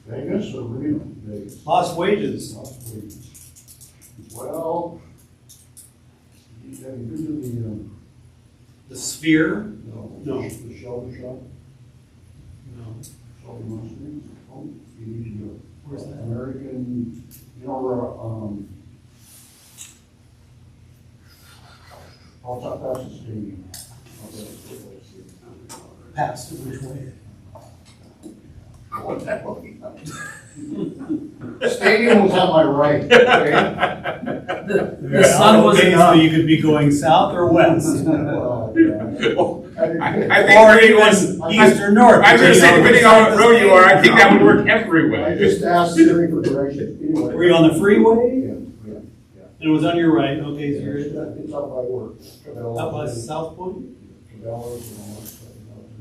Vegas or Reno? Vegas. Lost wages. Lost wages. Well, have you been to The Sphere? no. The Shelter Shop? No. Shelter Mustang? Oh, you need to go. Where's that? American, you know where, I'll talk past the stadium. Past which way? What's that looking at? Stadium was on my right, okay? The sun was okay, so up. you could be going south or west. Well, yeah. I think Or depending even on- east or north. I was gonna say, depending on what road you are, I think that would work I everywhere. just asked Siri for directions. Anyway. Were you on the freeway? Yeah, yeah, yeah. And it was on your right, okay, so you're It's up by work. up by South Point? Cabela's and all that stuff.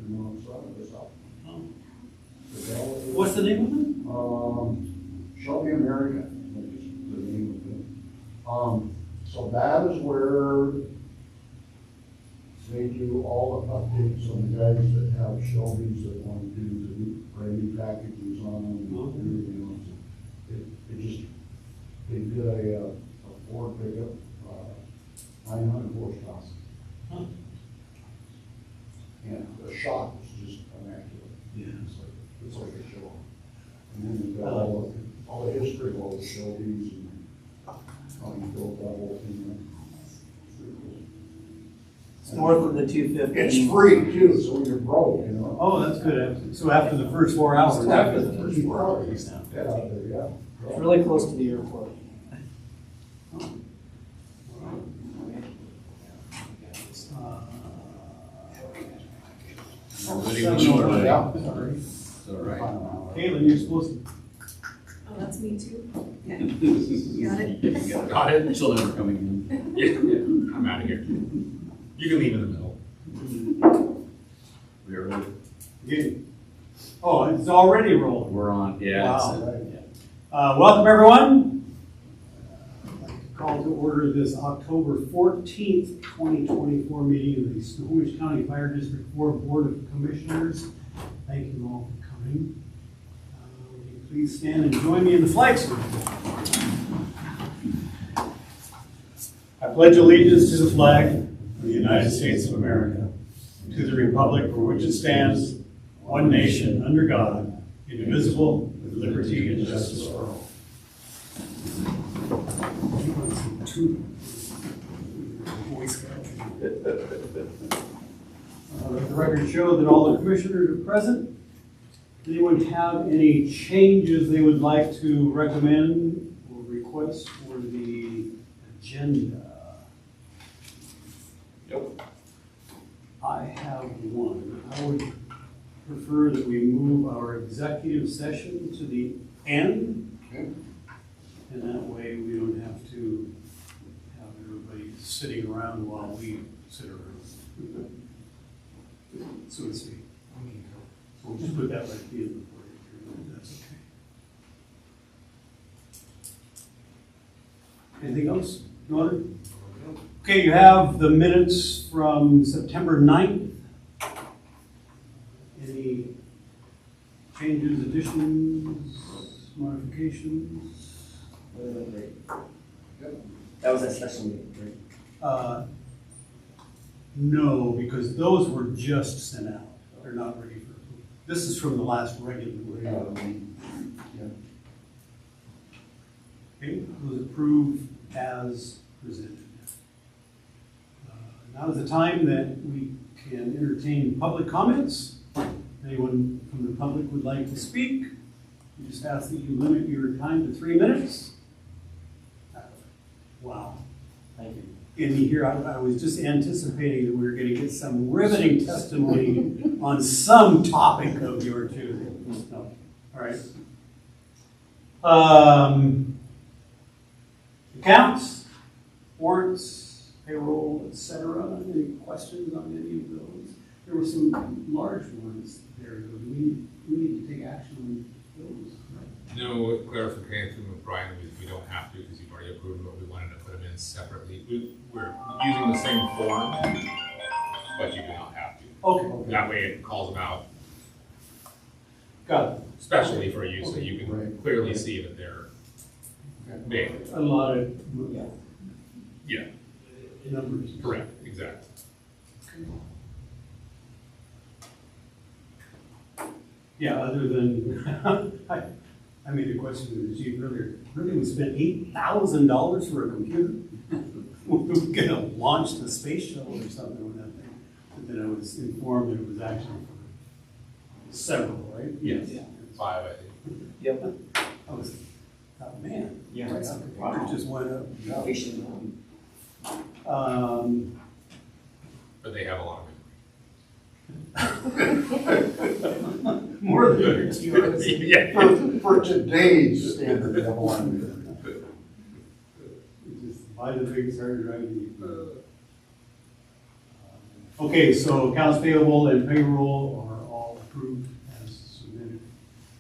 You know, it's on the south. Oh. Cabela's. What's the name of it? Shelby America, which is the name of it. So that is where they do all the updates on the guys that have Shelby's that want to do the new, brand new packages on them and everything else. It just, they did a Ford pickup, 900 horsepower. Huh. And the shop was just immaculate. Yeah. It's like a show. And then you've got all the history of all the Shelby's and how you built that whole thing. It's north of the 250. It's free too, so when you're broke, you know. Oh, that's good. So after the first 4 hours. After the first 4 hours. Now. Get out there, yeah. It's really close to the airport. Yeah. Sorry. It's all right. Caitlin, you're supposed to. Oh, that's me too? Yeah. Got it? Got it. She'll never coming in. Yeah, I'm out of here. You can leave in the middle. We are ready. Oh, it's already rolling. We're on, yeah. Wow. Welcome, everyone. I'd like to call to order this October 14th, 2024 meeting of the Snohomish County Fire District 4 Board of Commissioners. Thank you all for coming. Will you please stand and join me in the flag salute? I pledge allegiance to the flag of the United States of America, to the republic for which it stands, one nation, under God, indivisible, with liberty and justice for all. Let the record show that all the commissioners are present. Anyone have any changes they would like to recommend or request for the agenda? Nope. I have one. I would prefer that we move our executive session to the end. Okay. And that way we don't have to have everybody sitting around while we sit around. So to speak. So we'll just put that right at the end before you, that's okay. Anything else? No other? Okay, you have the minutes from September 9th. Any changes, additions, modifications? That was that special meeting, right? No, because those were just sent out. They're not ready for approval. This is from the last regular meeting. Okay, those approved as presented. Now is the time that we can entertain public comments. Anyone from the public would like to speak? We just ask that you limit your time to 3 minutes. Wow. Thank you. In here, I was just anticipating that we were going to get some riveting testimony on some topic of your two. No. All right. Accounts, warrants, payroll, etc. Any questions on any of those? There were some large ones there. Do we need to take action on those? No clarification with Brian, we don't have to because you've already approved them, but we wanted to put them in separately. We're using the same form, but you do not have to. Okay. That way it calls them out. Got it. especially for you, so you can Right. clearly see that they're big. A lot of Yeah, numbers. correct, exactly. Yeah, other than, I made a question to the chief earlier, really, we spent $8,000 for a computer? We're gonna launch the space shuttle or something with that thing. But then I was informed that it was actually for several, right? Yes. Yeah. 5, I think. Yep. I was, oh, man. Yeah. Price of computers just went up. Efficient. But they have a lot of More than your TRS. Yeah. For today's standard, they have a lot of it. Just buy the biggest hard drive you can. Okay, so accounts payable and payroll are all approved as submitted.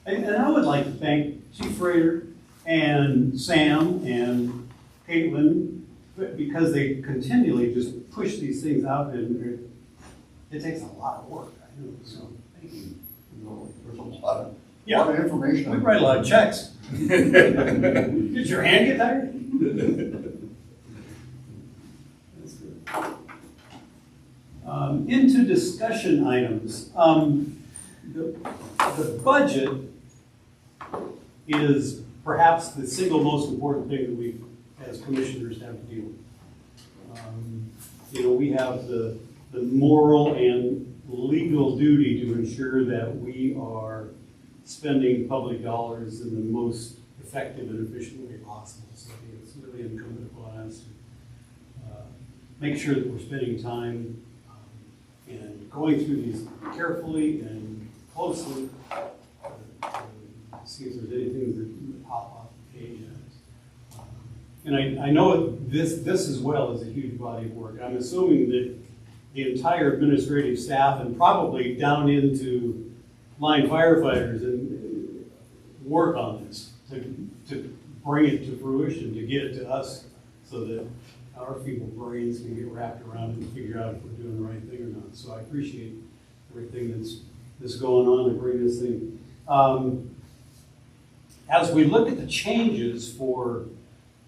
And I would like to thank Chief Rader and Sam and Caitlin, because they continually just push these things out, and it takes a lot of work, I know, so thank you. There's a lot of Yeah, information. we write a lot of checks. Did your hand get tired? That's good. Into discussion items. The budget is perhaps the single most important thing that we, as commissioners, have to deal with. We have the moral and legal duty to ensure that we are spending public dollars in the most effective and efficient way possible. So I think it's really incumbent upon us to make sure that we're spending time and going through these carefully and closely to see if there's anything that pop off the page. And I know this as well is a huge body of work. I'm assuming that the entire administrative staff and probably down into line firefighters and work on this to bring it to fruition, to get it to us so that our feeble brains can get wrapped around it and figure out if we're doing the right thing or not. So I appreciate everything that's going on to bring this thing. As we look at the changes for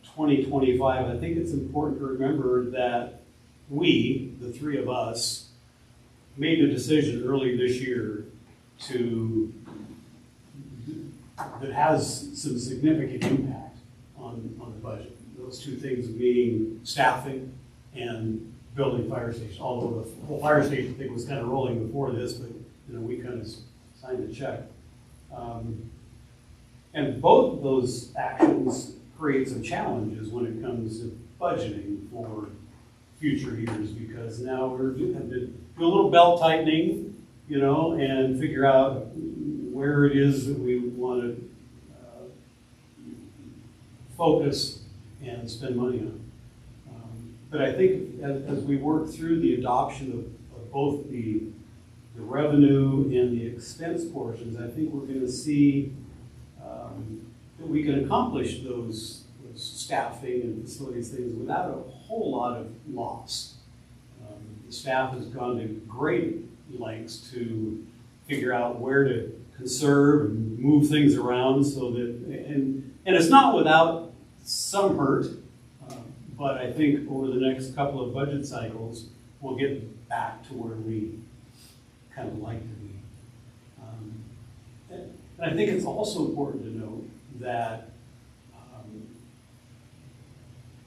2025, I think it's important to remember that we, the three of us, made a decision early this year that has some significant impact on the budget. Those two things being staffing and building fire station. Although the whole fire station thing was kind of rolling before this, but we kind of signed a check. And both of those actions create some challenges when it comes to budgeting for future years, because now we're having to do a little belt tightening, and figure out where it is that we want to focus and spend money on. But I think as we work through the adoption of both the revenue and the expense portions, I think we're going to see that we can accomplish those staffing and facilities things without a whole lot of loss. The staff has gone to great lengths to figure out where to conserve and move things around so that, and it's not without some hurt, but I think over the next couple of budget cycles, we'll get back to where we kind of like to be. And I think it's also important to note that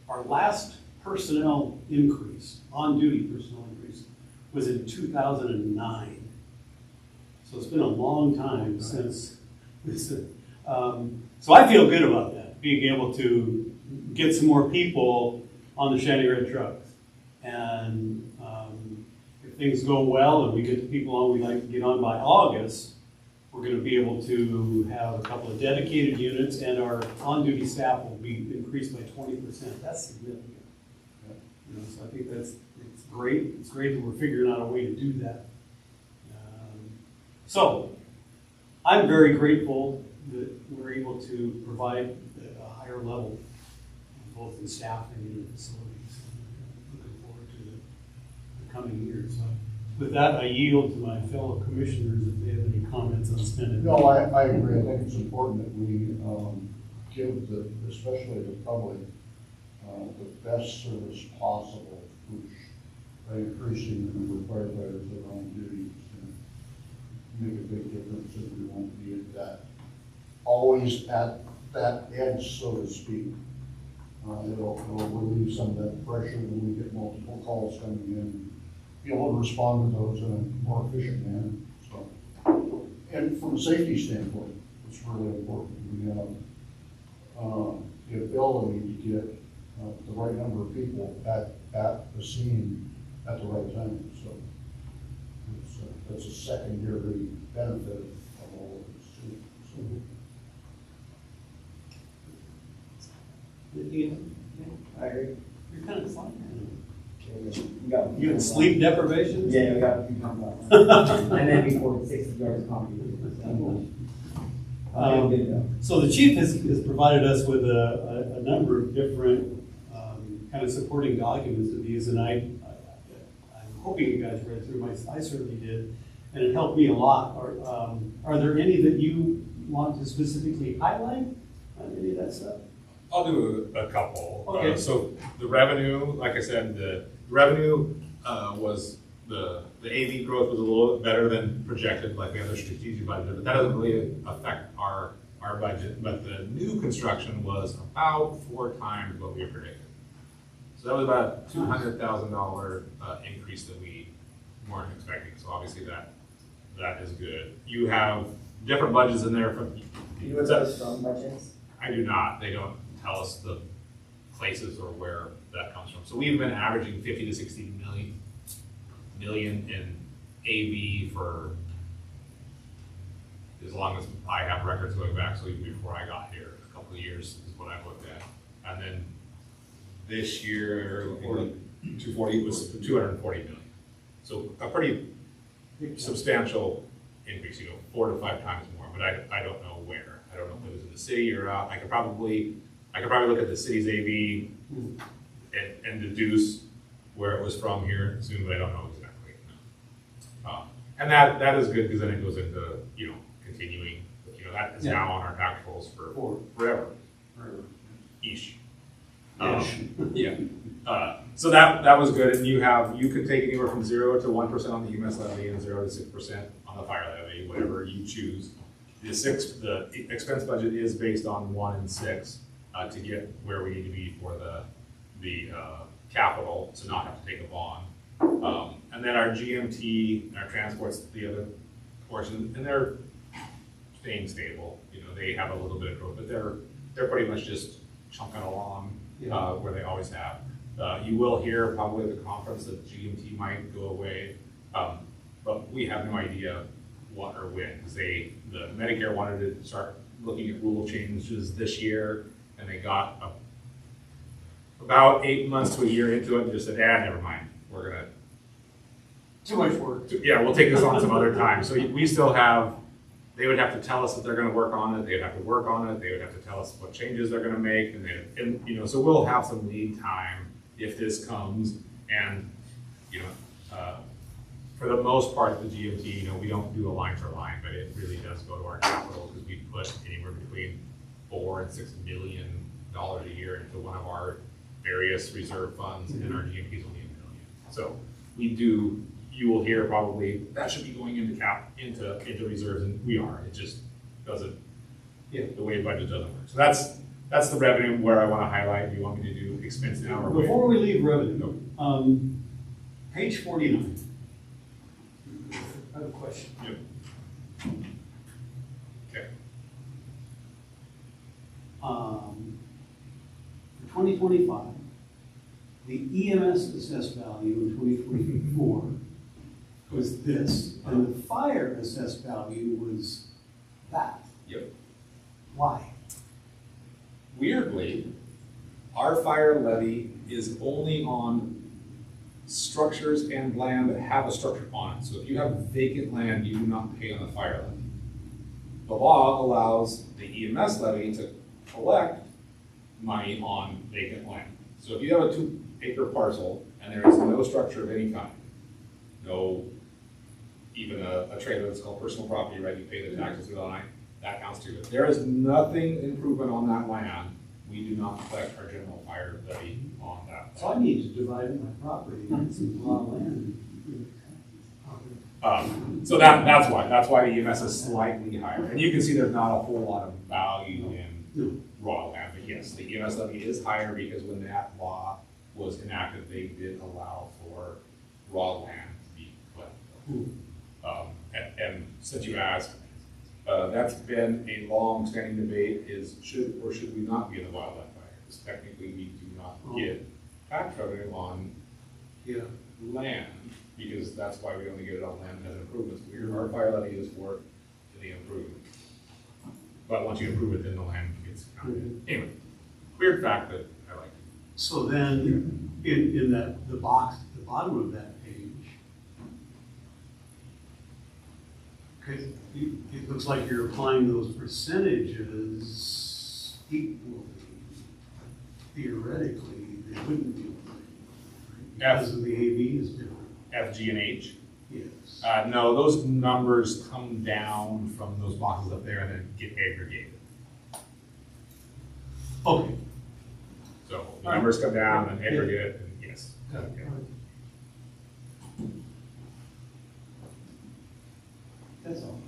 our last personnel increase, on-duty personnel increase, was in 2009. So it's been a long time since this. So I feel good about that, being able to get some more people on the Shiny Red trucks. And if things go well and we get the people on we'd like to get on by August, we're going to be able to have a couple of dedicated units, and our on-duty staff will be increased by 20%. That's significant. So I think it's great. It's great that we're figuring out a way to do that. So I'm very grateful that we're able to provide a higher level, both in staffing and in facilities. Looking forward to the coming years. So With that, I yield to my fellow commissioners if they have any comments on spending. No, I agree. I think it's important that we give especially the public, the best service possible, which by increasing the number of firefighters that are on duty is going to make a big difference, and we won't be at that, always at that edge, so to speak. It'll relieve some of that pressure when we get multiple calls coming in, be able to respond to those in a more efficient manner. So, and from a safety standpoint, it's really important. We have the ability to get the right number of people at the scene at the right time. So that's a secondary benefit of all of this too. So, I agree. You're kind of fun. You You had sleep deprivation? Yeah, we got a few times. And then before 60 yards of coffee. So the chief has provided us with a number of different kind of supporting documents of these, and I'm hoping you guys read through I certainly did, and it helped me a lot. Are there any that you want to specifically highlight on any of that stuff? I'll do a couple. Okay. So the revenue, like I said, the revenue was the AV growth was a little bit better than projected, like the other strategic budget, but that doesn't really affect our budget. But the new construction was about 4 times what we predicted. So that was about a $200,000 increase that we weren't expecting. So obviously that is good. You have different budgets in there from. Do you know what those strong budgets? I do not. They don't tell us the places or where that comes from. So we've been averaging 50 to 60 million in AV for as long as I have records going back. So even before I got here, a couple of years is what I've looked at. And then this year, 240 was 240 million. So a pretty substantial increase, 4 to 5 times more, but I don't know where. I don't know if it was in the city or out. I could probably look at the city's AV and deduce where it was from here soon, but I don't know exactly. And that is good because then it goes into, continuing, that is now on our tax rolls for forever. Ish. Yeah. So that was good, and you could take anywhere from 0 to 1% on the EMS levy and 0 to 6% on the fire levy, whatever you choose. The expense budget is based on 1 and 6 to get where we need to be for the capital to not have to take a bond. And then our GMT and our transport's the other portion, and they're staying stable. They have a little bit of growth, but they're pretty much just chunking along where they always have. You will hear probably at the conference that GMT might go away, but we have no idea what or when, because the Medicare wanted to start looking at rule changes this year, and they got about 8 months to a year into it and just said, never mind, we're gonna Too much work. we'll take this on some other time. So we still have, they would have to tell us that they're gonna work on it, they'd have to work on it, they would have to tell us what changes they're gonna make, and so we'll have some lead time if this comes, and for the most part, the GMT, we don't do a line for line, but it really does go to our capital because we put anywhere between $4 and $6 million a year into one of our various reserve funds, and our GMT is only $1 million. So you will hear probably that should be going into reserves, and we are. It just doesn't. The way budget doesn't work. So that's the revenue where I want to highlight. Do you want me to do expense now? Or Before we leave revenue, page 49. I have a question. Yep. Okay. For 2025, the EMS assessed value in 2024 was this, and the fire assessed value was that. Yep. Why? Weirdly, our fire levy is only on structures and land that have a structure on it. So if you have vacant land, you do not pay on the fire levy. The law allows the EMS levy to collect money on vacant land. So if you have a 2-acre parcel and there is no structure of any kind, no even a trailer that's called personal property, right, you pay the taxes through the line, that counts too. If there is nothing improvement on that land, we do not collect our general fire levy on that. So I need to divide my property into some raw land. So that's why the EMS is slightly higher. And you can see there's not a whole lot of value in raw land, but yes, the EMS levy is higher because when that law was enacted, they did allow for raw land to be collected. And since you asked, that's been a long-standing debate, is should or should we not be in the wildlife fire? Because technically we do not get tax revenue on land, because that's why we only get it on land as improvements. Our fire levy is for the improvement. But once you improve it, then the land gets counted. Anyway, weird fact that I like. So then, in that, the box at the bottom of that page, okay, it looks like you're applying those percentages equally. Theoretically, they wouldn't be applied, right? Because of the AV is different. F, G, and H. Yes. No, those numbers come down from those boxes up there and then get aggregated. Okay. So the numbers come down and aggregate, and yes. Okay. That's all.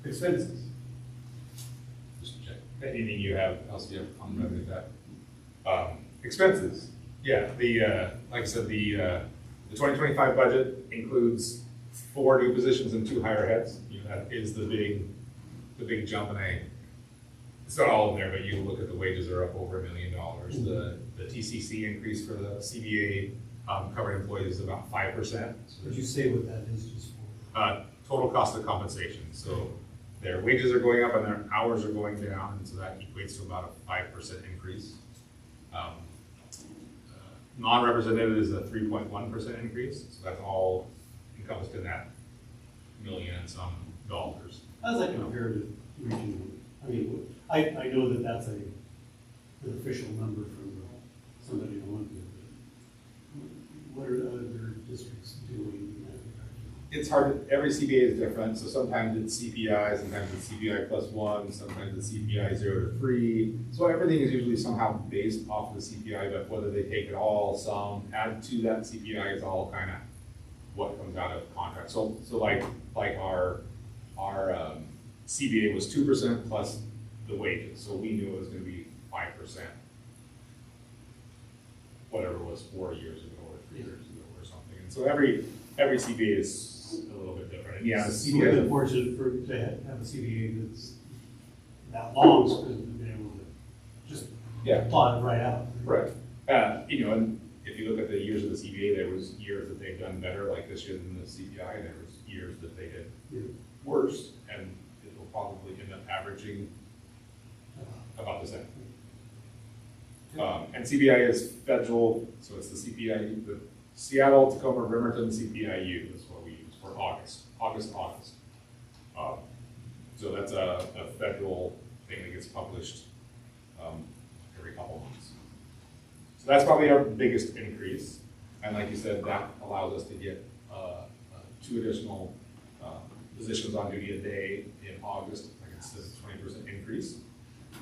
Expenses. Just check. Anything you have else you have on revenue that? Expenses. Yeah, like I said, the 2025 budget includes 4 new positions and 2 higher heads. You know, that is the big jump, and it's not all in there, but you look at the wages are up over $1 million. The TCC increase for the CBA covered employees is about 5%. So Would you say what that is just for? total cost of compensation. So their wages are going up and their hours are going down, and so that equates to about a 5% increase. Non-represented is a 3.1% increase, so that's all encompassed in that million and some dollars. How does that compare to regional? I mean, I know that that's an official number from somebody in Olympia, but what are other districts doing in that regard? It's hard, every CBA is different, so sometimes it's CPI, sometimes it's CPI +1, sometimes it's CPI 0 to 3. So everything is usually somehow based off of the CPI, but whether they take it all, some, add to that CPI is all kind of what comes out of contract. So like our CBA was 2% plus the wages, so we knew it was going to be 5%. Whatever it was 4 years ago or 3 years ago or something. And so every CBA is a little bit different. And yeah, the We've been CBA, fortunate to have a CBA that's that long, so we've been able to just plot it right out. right. You know, and if you look at the years of the CBA, there was years that they've done better, like this year than the CPI, and there was years that they did worse, and it will probably end up averaging about the same. And CBI is federal, so it's the CPI, the Seattle, Tacoma, Bremerton CPIU is what we use for August. So that's a federal thing that gets published every couple months. So that's probably our biggest increase. And like you said, that allows us to get 2 additional positions on duty a day in August. Like it's a 20% increase.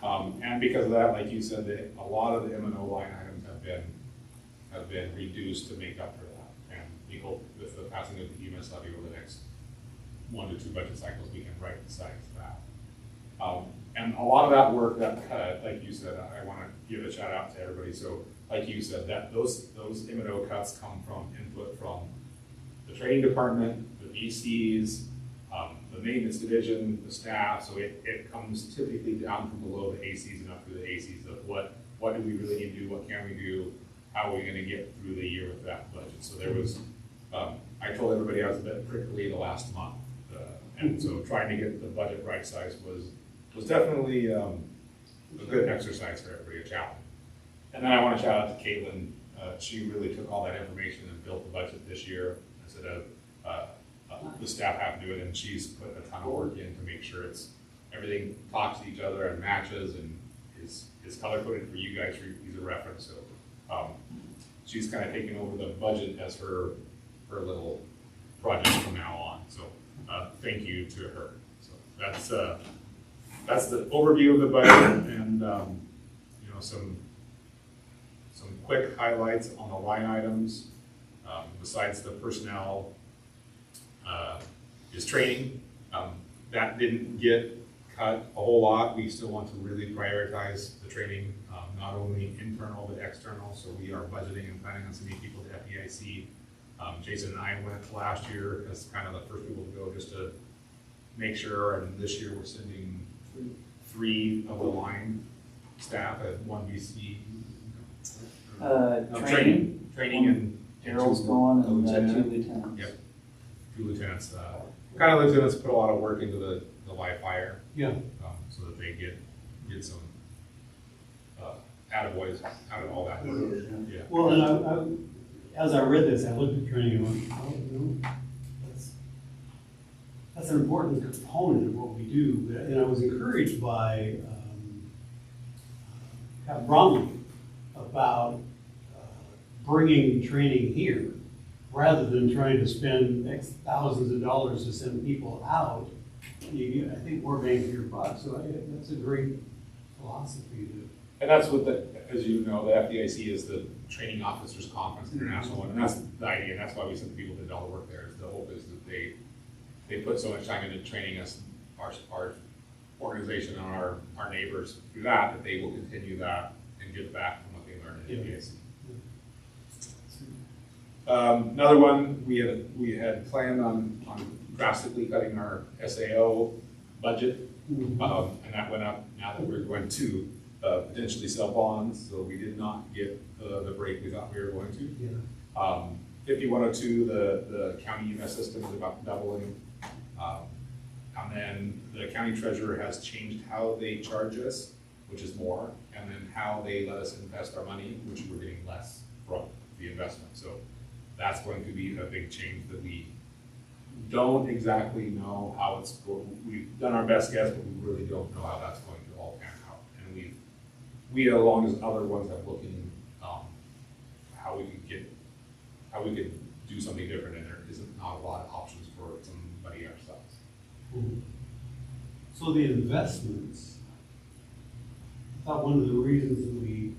And because of that, like you said, a lot of the M&O line items have been reduced to make up for that. And we hope with the passing of the EMS levy over the next 1 to 2 budget cycles, we can right size that. And a lot of that work, that cut, like you said, I want to give a shout out to everybody. So like you said, that those M&O cuts come from input from the training department, the VCs, the maintenance division, the staff. So it comes typically down from below the ACs and up through the ACs of what do we really need to do, what can we do, how are we going to get through the year with that budget. So there was, I told everybody I was a bit prickly the last month. And so trying to get the budget right size was definitely a good exercise for everybody, a challenge. And then I want to shout out to Caitlin. She really took all that information and built the budget this year instead of the staff have to do it, and she's put a ton of work in to make sure everything talks to each other and matches and is color coded for you guys for ease of reference, so, she's kind of taking over the budget as her little project from now on, so, thank you to her. So that's the overview of the budget, and, you know, some quick highlights on the line items, besides the personnel, is training. That didn't get cut a whole lot. We still want to really prioritize the training, not only internal but external. So we are budgeting and planning on sending people to FEIC. Jason and I went last year as kind of the first people to go, just to make sure. And this year we're sending 3 of the line staff at 1 BC. Training and Daryl's gone and 2 lieutenants. lieutenants. Yep, 2 lieutenants. Kind of lieutenants put a lot of work into the live fire, Yeah. so that they get some attaboys out of all that work. Yeah. Well, and as I read this, I looked at training and went, oh, you know, that's an important component of what we do. And I was encouraged by Pat Bromley about bringing training here, rather than trying to spend X thousands of dollars to send people out. You get, I think, more bang for your buck. So that's a great philosophy to. And that's what as you know, the FDIC is the Training Officers Conference International, and that's the idea, and that's why we send people to do all the work there. The hope is that they put so much time into training us, our organization, and our neighbors through that they will continue that and give back from what they learned at FDIC. Another one, we had planned on drastically cutting our SAO budget, and that went up now that we're going to potentially sell bonds, so we did not get the break we thought we were going to. Yeah. 5102, the county EMS system is about doubling, and then the county treasurer has changed how they charge us, which is more, and then how they let us invest our money, which we're getting less from the investment. So that's going to be a big change that we don't exactly know how it's going. We've done our best guess, but we really don't know how that's going to all pan out. And we along as other ones have looked in how we could do something different, and there isn't not a lot of options for somebody ourselves. So the investments, I thought one of the reasons that we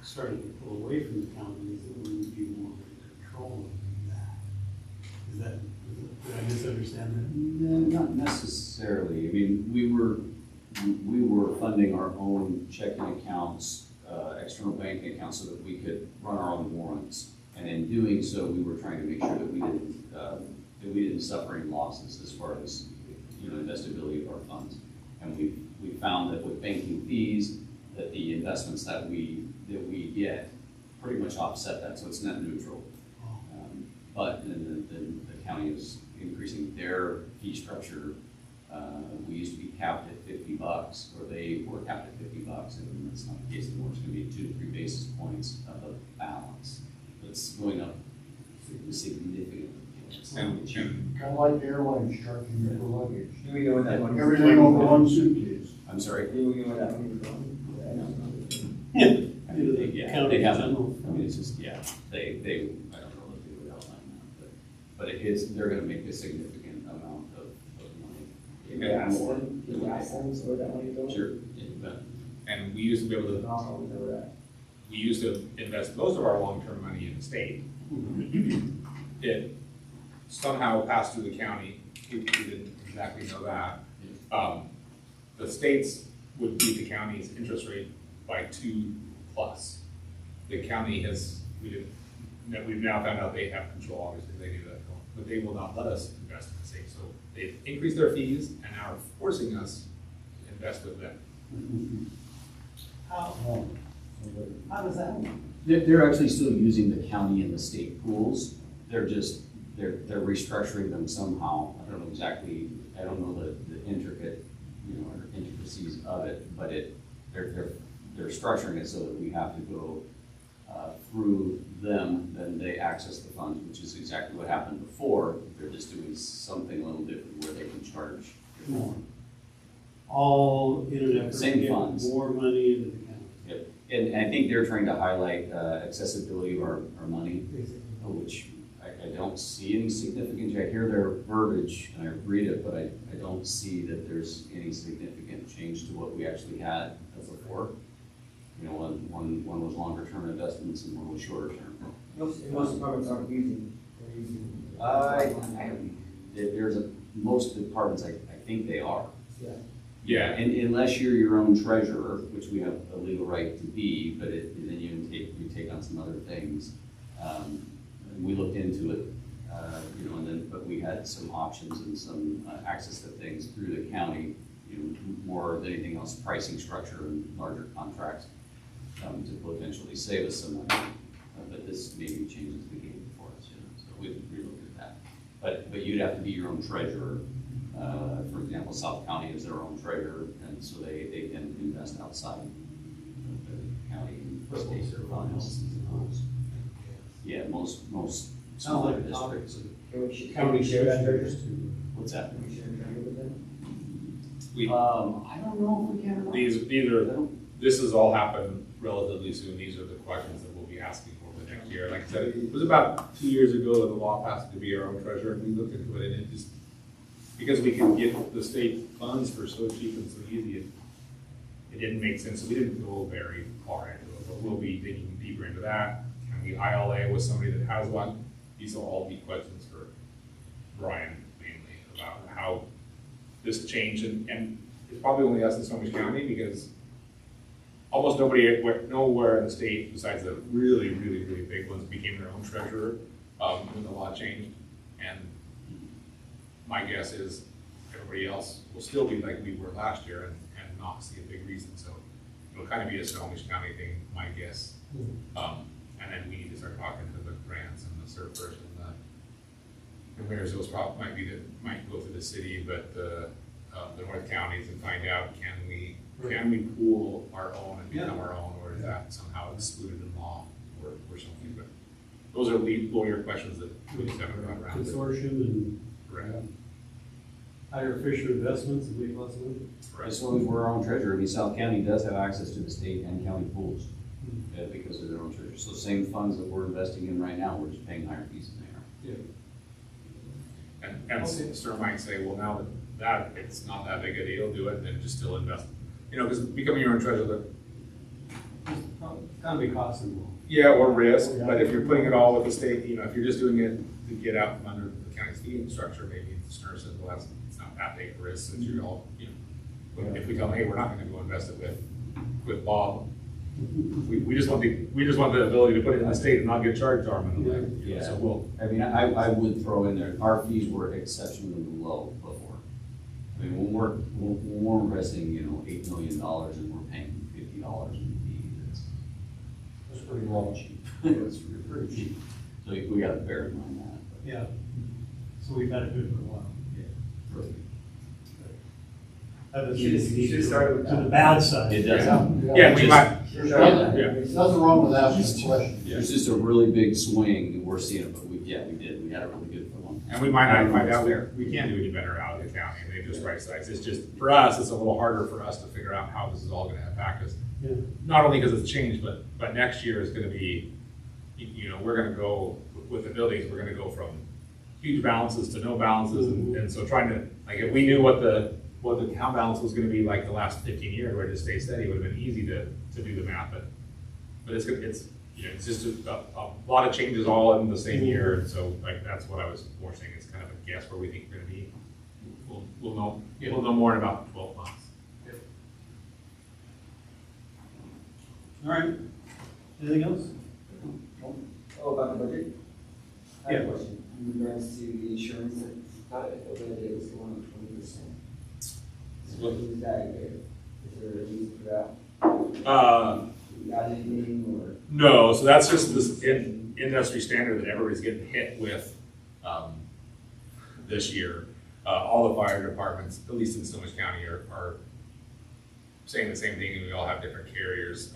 started to pull away from the county is that we would be more in control of that. Is that, did I misunderstand that? No, not necessarily. I mean, we were funding our own checking accounts, external banking accounts, so that we could run our own warrants. And in doing so, we were trying to make sure that we didn't suffer any losses as far as, you know, investability of our funds. And we found that with banking fees, that the investments that we get pretty much offset that, so it's net neutral. But then the county is increasing their fee structure. We used to be capped at $50, or they were capped at $50, and that's not the case anymore. It's going to be 2 to 3 basis points of a balance. It's going up significantly. And Kind of like the airlines charging you for luggage. Do we know when that one? Everything over 1 suitcase. I'm sorry. Do we know when that one is going? I mean, they haven't. I mean, it's just, yeah, they I don't know if they would outline that, but it is, they're going to make a significant amount of money. Can you ask them? Can you ask them where that money is going? Sure. Yeah, but and we used to be able to Where we're at. we used to invest most of our long-term money in the state. It somehow passed through the county. We didn't exactly know that. The states would beat the county's interest rate by 2+. The county we've now found out they have control, obviously they do that, but they will not let us invest in the state. So they've increased their fees and now are forcing us to invest with them. How does that work? they're actually still using the county and the state pools. They're restructuring them somehow. I don't know exactly. I don't know the intricate, intricacies of it, but they're structuring it so that we have to go through them, then they access the funds, which is exactly what happened before. They're just doing something a little different where they can charge more. all in an effort to Same get funds. more money into the county. Yep. And I think they're trying to highlight accessibility of our money, which I don't see any significant, I hear their verbiage and I read it, but I don't see that there's any significant change to what we actually had as before. You know, one was longer term investments and one was shorter term. Most departments aren't using, they're using. Most departments, I think they are. Yeah. Yeah, And unless you're your own treasurer, which we have a legal right to be, but then you take on some other things. We looked into it, you know, but we had some options and some access to things through the county, you know, more than anything else, pricing structure and larger contracts to potentially save us some money. But this maybe changes the game for us, you know, so we looked at that. But you'd have to be your own treasurer. For example, South County is their own treasurer, and so they can invest outside of the county and state funds. Yeah, most Sounds smaller like a topic. districts. County share that treasure? What's that? Can we share treasure with them? we, I don't know if we can or not. this has all happened relatively soon. These are the questions that we'll be asking for the next year. Like I said, it was about 2 years ago that the law passed to be our own treasurer, and we looked into it, and it just, because we can get the state funds for so cheap and so easy, it didn't make sense. So we didn't go very far into it, but we'll be digging deeper into that. Can we ILA with somebody that has one? These will all be questions for Brian mainly about how this changed, and it's probably only us in Snohomish County because almost nobody nowhere in the state besides the really, really, really big ones became their own treasurer when the law changed. And my guess is everybody else will still be like we were last year and not see a big reason. So it'll kind of be a Snohomish County thing, my guess. And then we need to start talking to the grants and the surfers and the Marysville's probably might go through the city, but the North counties and find out can we pool our own and become our own, or is that somehow excluded in law or something? But those are lead lawyer questions that we just haven't got around to. Consortium and Right. higher Fisher investments and make lots of money. As long as we're our own treasurer, I mean, South County does have access to the state and county pools because of their own treasurer. So same funds that we're investing in right now, we're just paying higher fees than they are. And Sir might say, well, now that it's not that big a deal, do it, then just still invest. You know, because becoming your own treasurer, Gotta be cost involved. yeah, or risk, but if you're putting it all with the state, you know, if you're just doing it to get out from under the county's fee structure, maybe the SNR says, well, it's not that big a risk since you're all, you know. If we tell them, hey, we're not gonna go invest it with Bob, we just want the ability to put it in the state and not get charged arm and leg. You know, so we'll. I mean, I would throw in there, our fees were exceptionally low before. I mean, when we're investing, you know, $8 million and we're paying $50 in fees, That's pretty low. cheap. It's pretty cheap. So we gotta bear in mind that. But Yeah. So we've had it good for a while. perfect. That You should start with to the that. bad side. It does. Yeah, we might. Yeah. Yeah. There's nothing wrong with asking a question. There's just a really big swing, we're seeing it, but we did, we had it really good for one. And we might not find out we can't do any better out of the county, and they just right size. It's just, for us, it's a little harder for us to figure out how this is all gonna impact us. Yeah. Not only because it's changed, but next year is gonna be, you know, we're gonna go, with the buildings, we're gonna go from huge balances to no balances, and so trying to, like, if we knew what the account balance was gonna be like the last 15 years, where it just stayed steady, it would have been easy to do the math, but it's, you know, it's just a lot of changes all in the same year, and so, like, that's what I was more saying, it's kind of a guess where we think we're gonna be. We'll know more in about 12 months. All right. Anything else? Oh, about the budget? I have a Yeah. question. In regards to the insurance, I thought it was going on 20%. So is that, is there a reason for that? Got anything or? No, so that's just this industry standard that everybody's getting hit with this year. All the fire departments, at least in Snohomish County, are saying the same thing, and we all have different carriers.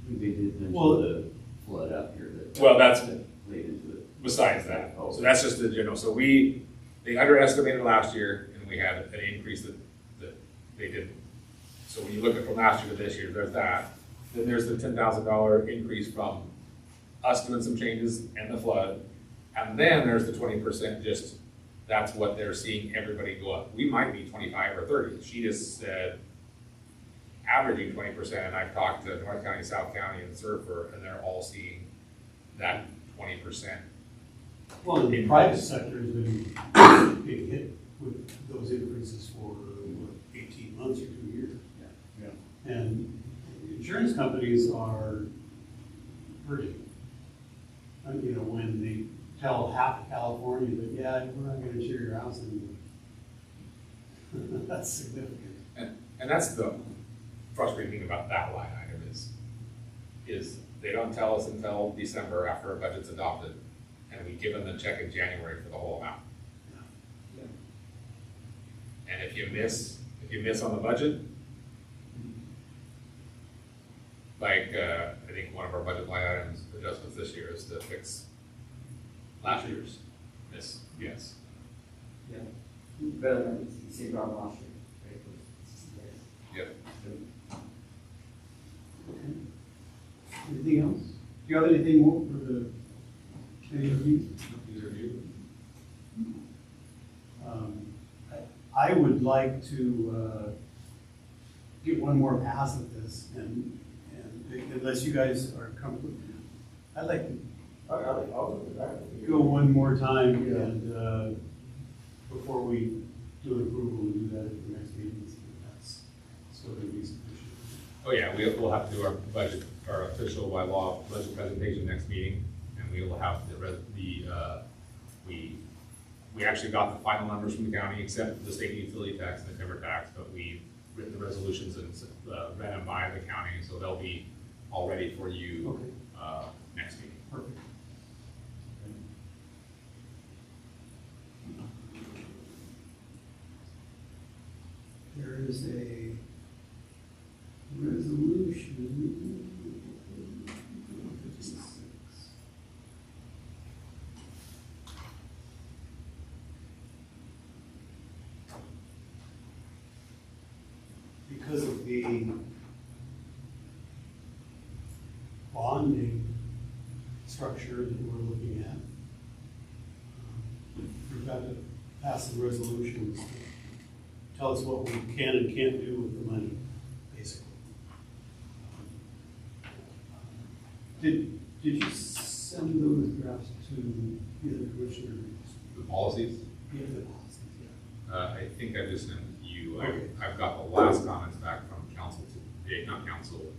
They did mention Well- the flood out here that. Well, that's that played into it. besides that. So that's just the general. So they underestimated last year, and we had an increase that they did. So when you look at from last year to this year, there's that. Then there's the $10,000 increase from us doing some changes and the flood. And then there's the 20% just, that's what they're seeing everybody go up. We might be 25 or 30. She just said averaging 20%, and I've talked to North County, South County, and Surfer, and they're all seeing that 20%. Well, the private sector has been being hit with those increases for, what, 18 months or 2 years. Yeah. And insurance companies are hurting. You know, when they tell half of California that, yeah, we're not gonna insure your house anymore. That's significant. And that's the frustrating thing about that line item is they don't tell us until December after our budget's adopted, and we give them the check in January for the whole amount. And if you miss on the budget, like, I think one of our budget line items adjustments this year is to fix last year's miss, yes. Yeah. Better than the same problem last year. Right? Yep. Anything else? Do you have anything more for the, any of you? Either of you? I would like to get one more pass at this, and unless you guys are comfortable, I'd like to go one more time and before we do an approval, we do that at the next meeting. That's still going to be sufficient. Oh, yeah, we'll have to do our budget, our official by law budget presentation next meeting, and we will have we actually got the final numbers from the county, except the state utility tax and the timber tax, but we've written the resolutions and ran them by the county, so they'll be all ready for you next meeting. Perfect. There is a resolution. Because of the bonding structure that we're looking at, we've got to pass some resolutions to tell us what we can and can't do with the money, basically. Did you send those drafts to the commissioners? The policies, Yeah, the policies, yeah. I think I just sent you, Okay. I've got the last comments back from council today, not council,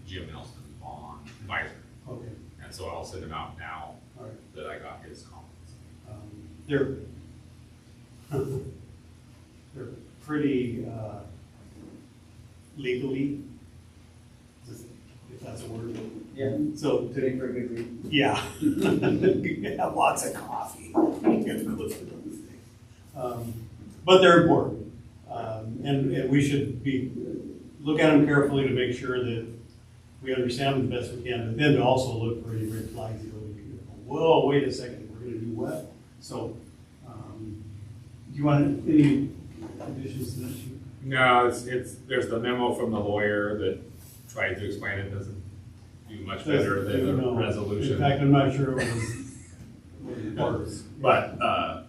Jim Nelson on advisor. Okay, And so I'll send him out now all right. that I got his comments. They're pretty legally, if that's a word. Yeah. So, Today for a good read. yeah. Have lots of coffee. Get to go through those things. But they're important. And we should look at them carefully to make sure that we understand them the best we can, but then to also look for any red flags that go, whoa, wait a second, we're gonna do what? So, do you want any additions to this? No, there's the memo from the lawyer that tried to explain it, doesn't do much better than the No. resolution. In fact, I'm not sure it was. But,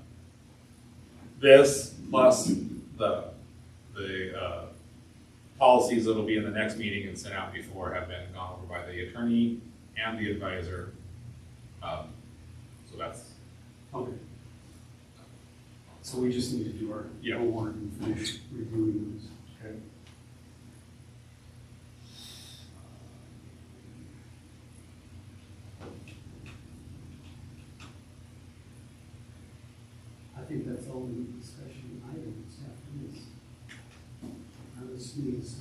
this plus the policies that'll be in the next meeting and sent out before have been gone over by the attorney and the advisor. So that's, Okay. So we just need to do our Yeah. homework and finish reviewing those. Okay. I think that's all the discussion items after this. Now let's sneeze.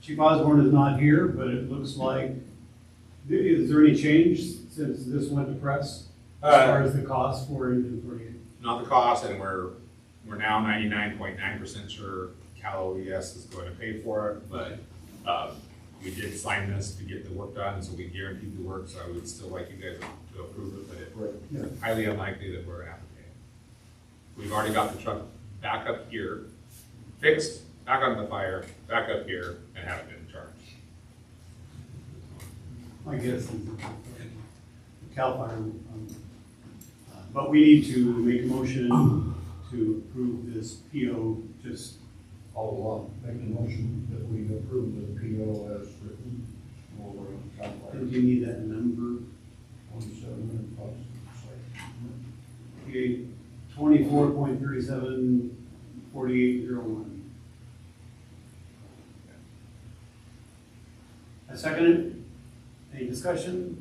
Chief Osborne is not here, but it looks like, is there any change since this went to press? As far as the cost for inventory? not the cost, and we're now 99.9% sure Cal OES is going to pay for it, but We did sign this to get the work done, so we guaranteed the work, so I would still like you guys to approve it, but Yeah. it's highly unlikely that we're gonna have to pay. We've already got the truck back up here, fixed, back on the fire, back up here, and haven't been charged. I guess, CAL FIRE, but we need to make a motion to approve this PO, just, I'll, make the motion that we approve the PO as written for do you need that number? 27 bucks. Okay, 24.374801. I second it. Any discussion?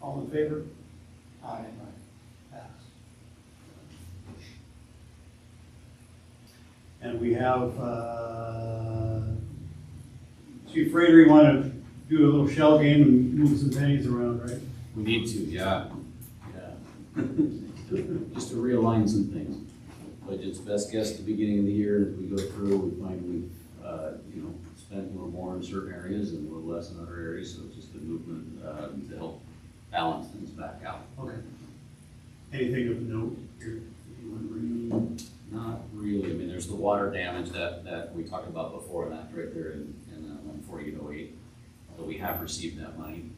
All in favor? Aye. Pass. And we have, Chief Freighter, you want to do a little shell game and move some pennies around, right? We need to, yeah. Just to realign some things. Budget's best guess at the beginning of the year, and as we go through, we find we've, spent a little more in certain areas and a little less in other areas, so it's just a movement, to help balance things back out. Okay. Anything of note here you want to bring? Not really, I mean, there's the water damage that we talked about before, and that's right there in 14808. Although we have received that money.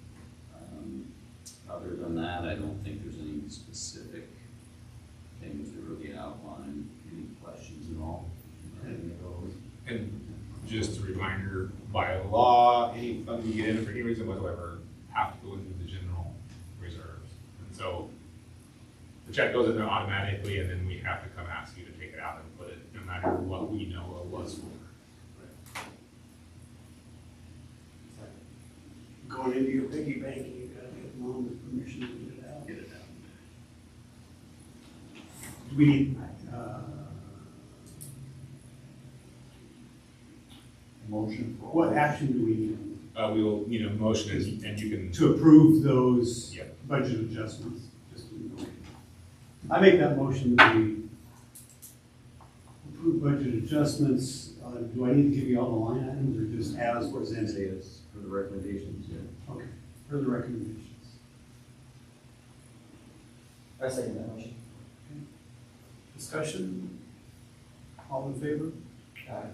Other than that, I don't think there's any specific things to really outline. Any questions at all? And just a reminder, by law, any funds we get in for any reason whatsoever have to go into the general reserves. And so the check goes in there automatically, and then we have to come ask you to take it out and put it, no matter what we know it was for. Going into your piggy bank, you gotta get mom's permission to get it out. Get it out. Do we need, Motion for. what action do we need We will need a motion, and you can, to approve those Yep. budget adjustments? Just to know. I make that motion that we approve budget adjustments. Do I need to give you all the line items or just as presented? Say it's for the recommendations, yeah. Okay, for the recommendations. I second that motion. Discussion? All in favor? Aye. That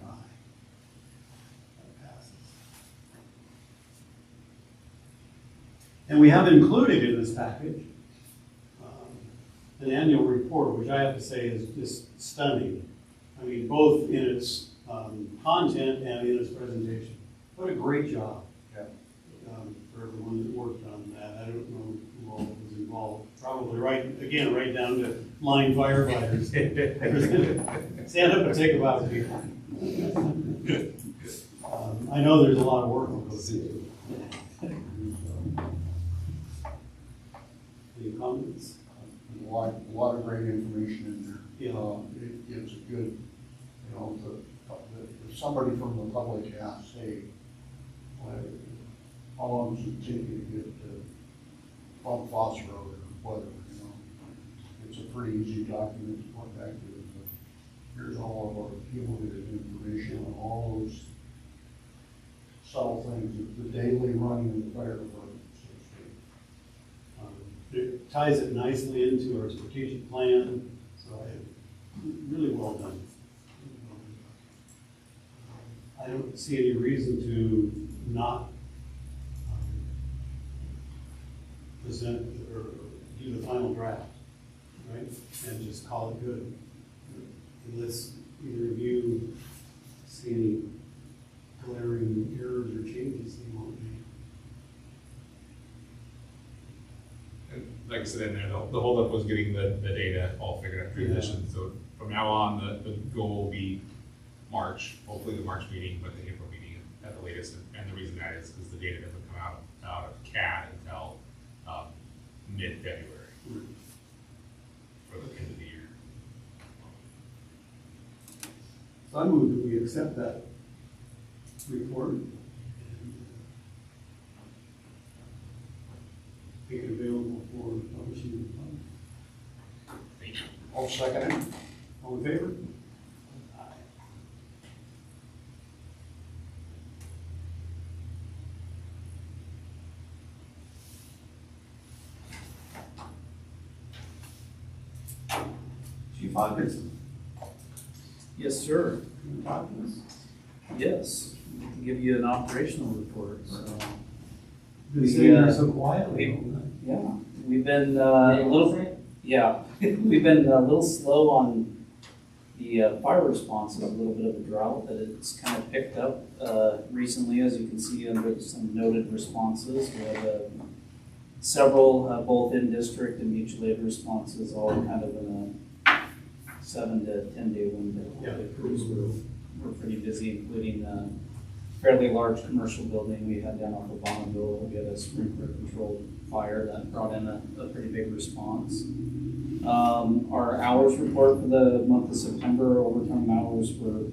passes. And we have included in this package an annual report, which I have to say is just stunning. I mean, both in its content and in its presentation. What a great job. Yeah. For everyone that worked on that. I don't know who all was involved. Probably right down to line firefighters. Stand up and take a bow, people. I know there's a lot of work that goes into it. Any comments? A lot of great information in there. Yeah. It gives a good, if somebody from the public asks, hey, how long does it take you to get to Bump Foss Road or whatever, It's a pretty easy document to put back to it, but here's all of our cumulative information on all those subtle things, the daily running of the fire department, so to speak. It ties it nicely into our strategic plan, so really well done. I don't see any reason to not present or do the final draft, right? And just call it good. Unless either of you see any glaring errors or changes that you want to make. and like I said in there, the holdup was getting the data all figured out, transition. So from now on, the goal will be March, hopefully the March meeting, but the April meeting at the latest. And the reason that is because the data doesn't come out of CAD until mid-February for the end of the year. So I move that we accept that report and make it available for publishing. Thank you. I'll second it. All in favor? Aye. Hawkins, Yes, sir. can you talk to us? Yes. I can give you an operational report. So, Been We, sitting there uh, so quietly we- all night. yeah, we've been a little, yeah, we've been a little slow on the fire responses, a little bit of a drought, but it's kind of picked up recently, as you can see under some noted responses. We have several, both in district and mutual aid responses, all kind of in a 7 to 10 day window. Yeah. The crews were pretty busy, including a fairly large commercial building we had down off of Bonneville. We had a sprinkler controlled fire that brought in a pretty big response. Our hours report for the month of September, overtime hours were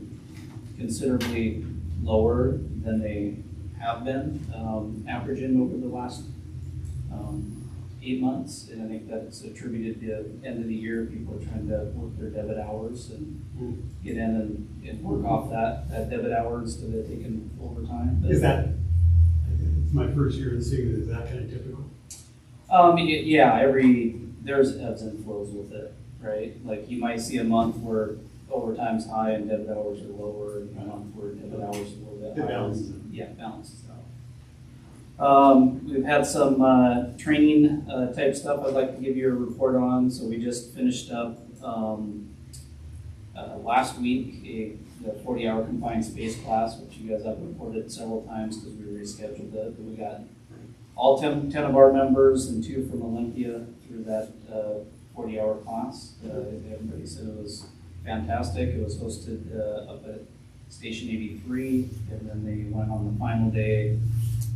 considerably lower than they have been, averaging over the last 8 months. And I think that's attributed to end of the year, people are trying to work their debit hours and get in and work off that debit hours instead of taking overtime. But, Is that, it's my first year in seeing it, is that kind of typical? yeah, there's ebbs and flows with it, right? Like you might see a month where overtime's high and debit hours are lower, and a month where debit hours are a little bit It higher. balances it. Yeah, balances out. We've had some training type stuff I'd like to give you a report on. So we just finished up last week the 40-hour confined space class, which you guys have reported several times because we rescheduled it. But we got all 10 of our members and 2 from Olympia through that 40-hour class. Everybody said it was fantastic. It was hosted up at Station 83, and then they went on the final day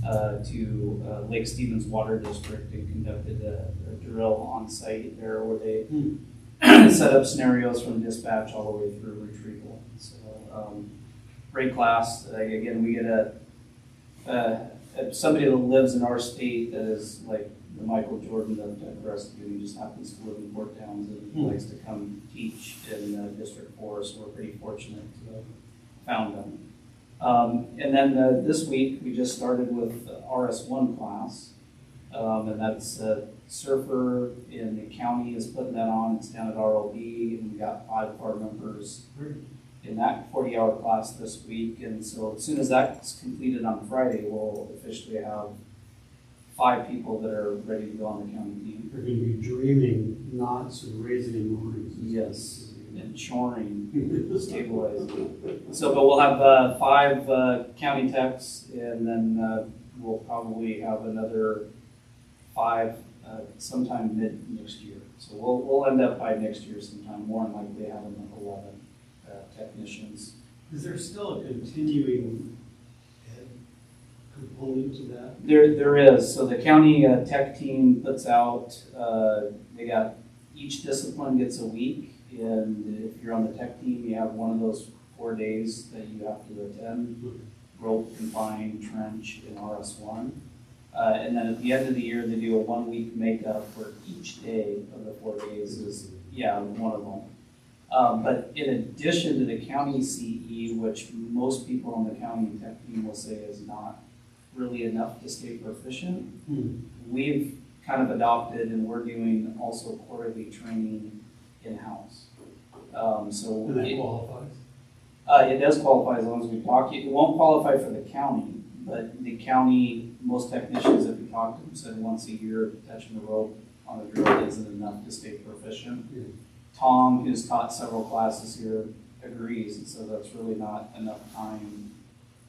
to Lake Stevens Water District and conducted a drill on site there where they set up scenarios from dispatch all the way through retrieval. So great class. Again, we get somebody that lives in our state that is like the Michael Jordan of type rescue. He just happens to live in Port Townsend and likes to come teach in District 4, so we're pretty fortunate to have found him. And then this week, we just started with the RS1 class, and that's a surfer in the county is putting that on. It's down at ROB, and we got 5 of our members in that 40-hour class this week. And so as soon as that's completed on Friday, we'll officially have 5 people that are ready to go on the county team. They're going to be dreaming knots and raising moorings. Yes, and shoring, stabilizing. So, but we'll have 5 county techs, and then we'll probably have another 5 sometime mid next year. So we'll end up by next year sometime, more than likely having 11 technicians. Is there still a continuing ed component to that? There is. So the county tech team puts out, they got, each discipline gets a week. And if you're on the tech team, you have one of those 4 days that you have to attend, rope, confine, trench, and RS1. And then at the end of the year, they do a 1 week makeup where each day of the 4 days is, one of them. But in addition to the county CE, which most people on the county tech team will say is not really enough to stay proficient, we've kind of adopted, and we're doing also quarterly training in-house. So And that qualifies? it does qualify as long as we talk. It won't qualify for the county, but the county, most technicians that we talked to said once a year touching the rope on the drill isn't enough to stay proficient. Yeah. Tom, who's taught several classes here, agrees, and so that's really not enough time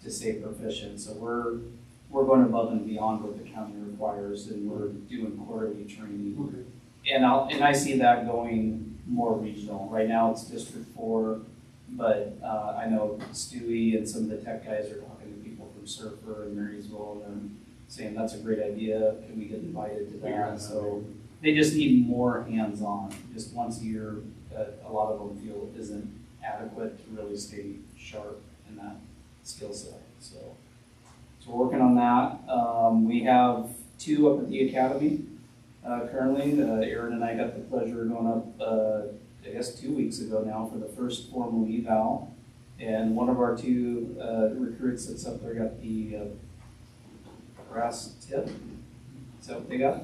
to stay proficient. So we're going above and beyond what the county requires, and we're doing quarterly training. Okay. And I see that going more regional. Right now it's District 4, but I know Stewie and some of the tech guys are talking to people from Surfer and Marysville, and saying that's a great idea. Can we get invited to that? So they just need more hands-on. Just once a year, a lot of them feel isn't adequate to really stay sharp in that skill set. So we're working on that. We have 2 up at the academy. Currently, Aaron and I got the pleasure of going up, I guess 2 weeks ago now for the first formal eval. And one of our 2 recruits that's up there got the brass tip. Is that what they got?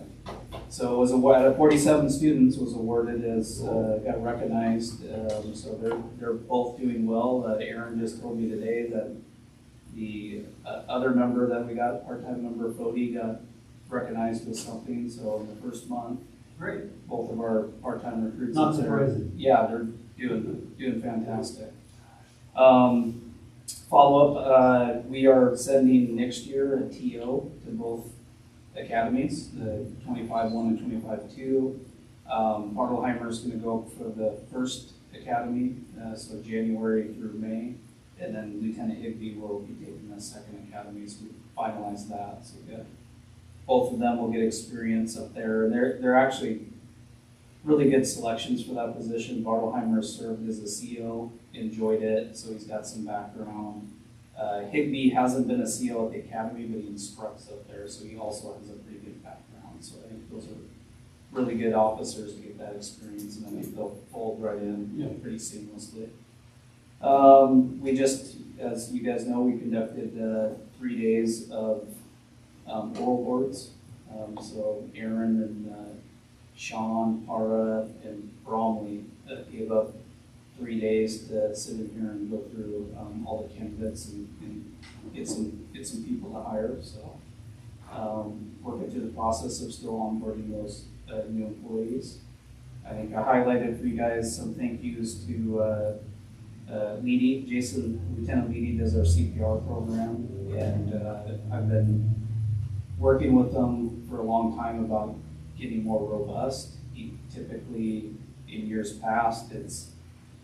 So it was out of 47 students was awarded as, got recognized, so they're both doing well. Aaron just told me today that the other member that we got, part-time member Fody, got recognized with something, so in the first month, Great. both of our part-time recruits. Not there- surprising. Yeah, they're doing fantastic. Follow-up, we are sending next year a TO to both academies, the 25-1 and 25-2. Bartleheimer's gonna go for the first academy, so January through May. And then Lieutenant Higby will be taking the second academy, so we finalize that, so good. Both of them will get experience up there, and they're actually really good selections for that position. Bartleheimer served as a CO, enjoyed it, so he's got some background. Higby hasn't been a CO at the academy, but he instructs up there, so he also has a pretty good background. So I think those are really good officers to get that experience, and I think they'll fold right in pretty seamlessly. We just, as you guys know, we conducted 3 days of oral boards. So Aaron and Sean, Para, and Bromley gave up 3 days to sit in here and go through all the candidates and get some people to hire. So working through the process of still onboarding those new employees. I think I highlighted for you guys some thank yous to Leedy. Lieutenant Leedy does our CPR program, and I've been working with them for a long time about getting more robust. He typically, in years past, it's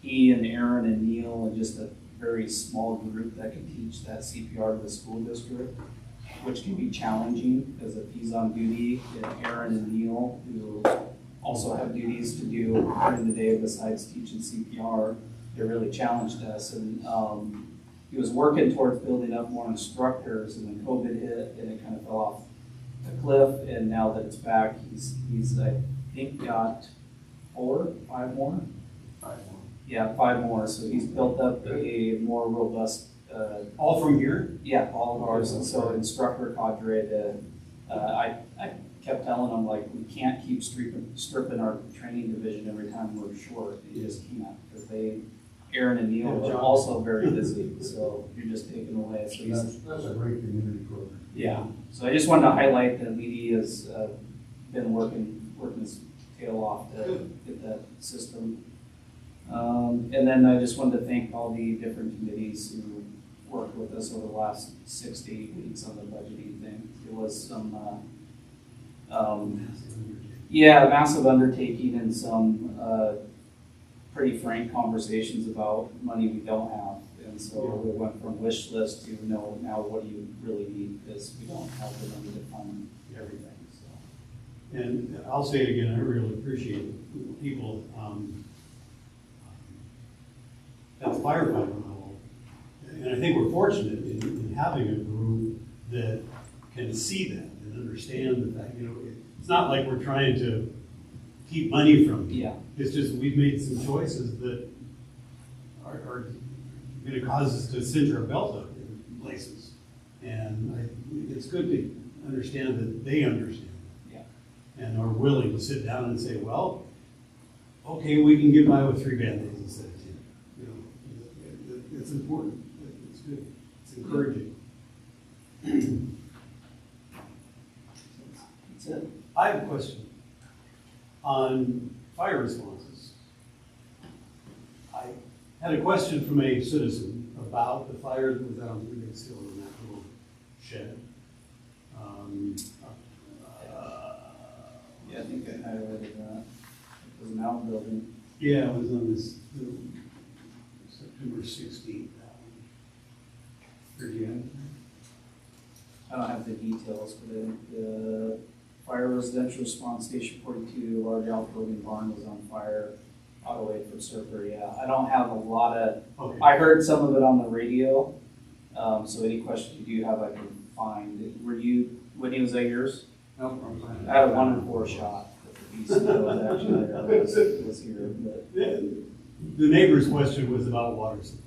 he and Aaron and Neil and just a very small group that can teach that CPR to the school district, which can be challenging because if he's on duty, and Aaron and Neil, who also have duties to do during the day besides teaching CPR, they're really challenged us. And he was working towards building up more instructors, and then COVID hit and it kind of fell off the cliff. And now that it's back, he's I think got 5 more. 5 more. Yeah, 5 more. So he's built up a more robust. All from here? Yeah, all of ours. And so instructor cadre. I kept telling them, like, we can't keep stripping our training division every time we're short. You just can't, because Aaron and Neil are also very busy, so you're just taking away. So That's a great community program. yeah. So I just wanted to highlight that Leedy has been working his tail off to get that system. And then I just wanted to thank all the different committees who worked with us over the last 6 to 8 weeks on the budgeting thing. It was some massive undertaking and some pretty frank conversations about money we don't have. And so we went from wish list to now what do you really need, because we don't have the money to fund everything. So. And I'll say it again, I really appreciate people at the firefighter level. And I think we're fortunate in having a group that can see that and understand the fact, it's not like we're trying to keep money from you. Yeah. It's just we've made some choices that are going to cause us to cinch our belt up in places. And it's good to understand that they understand. Yeah. And are willing to sit down and say, well, okay, we can get by with 3 Band-Aids instead of 10. It's important. It's good. It's encouraging. That's it. I have a question on fire responses. I had a question from a citizen about the fire that was out on Blue Base Hill in that little shed. Yeah, I think I highlighted that. It was an outbuilding. Yeah, it was on this September 16th. I don't have the details, but the fire residential response station 42, large outbuilding barn was on fire, auto aid for Surfer. Yeah, I don't have a lot of. Okay. I heard some of it on the radio. So any questions you do have, I can find. Whitney, was that yours? No, I'm fine. I had a 1 in 4 shot. The BCO was actually there, was here, but The neighbor's question was about water supply.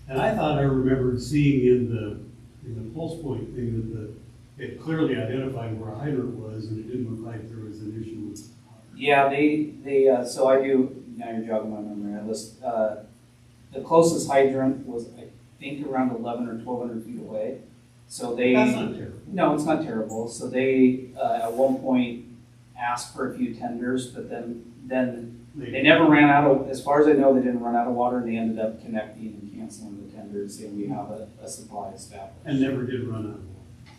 And I thought I remembered seeing in the pulse point thing that it clearly identified where a hydrant was, and it didn't look like there was an issue with. Yeah, so I do, now you're jogging my memory, I list, the closest hydrant was, I think, around 11 or 1,200 feet away. So they. That's not terrible. No, it's not terrible. So they, at one point, asked for a few tenders, but then they never ran out of, as far as I know, they didn't run out of water, and they ended up connecting and canceling the tenders, saying we have a supply established. And never did run out of water.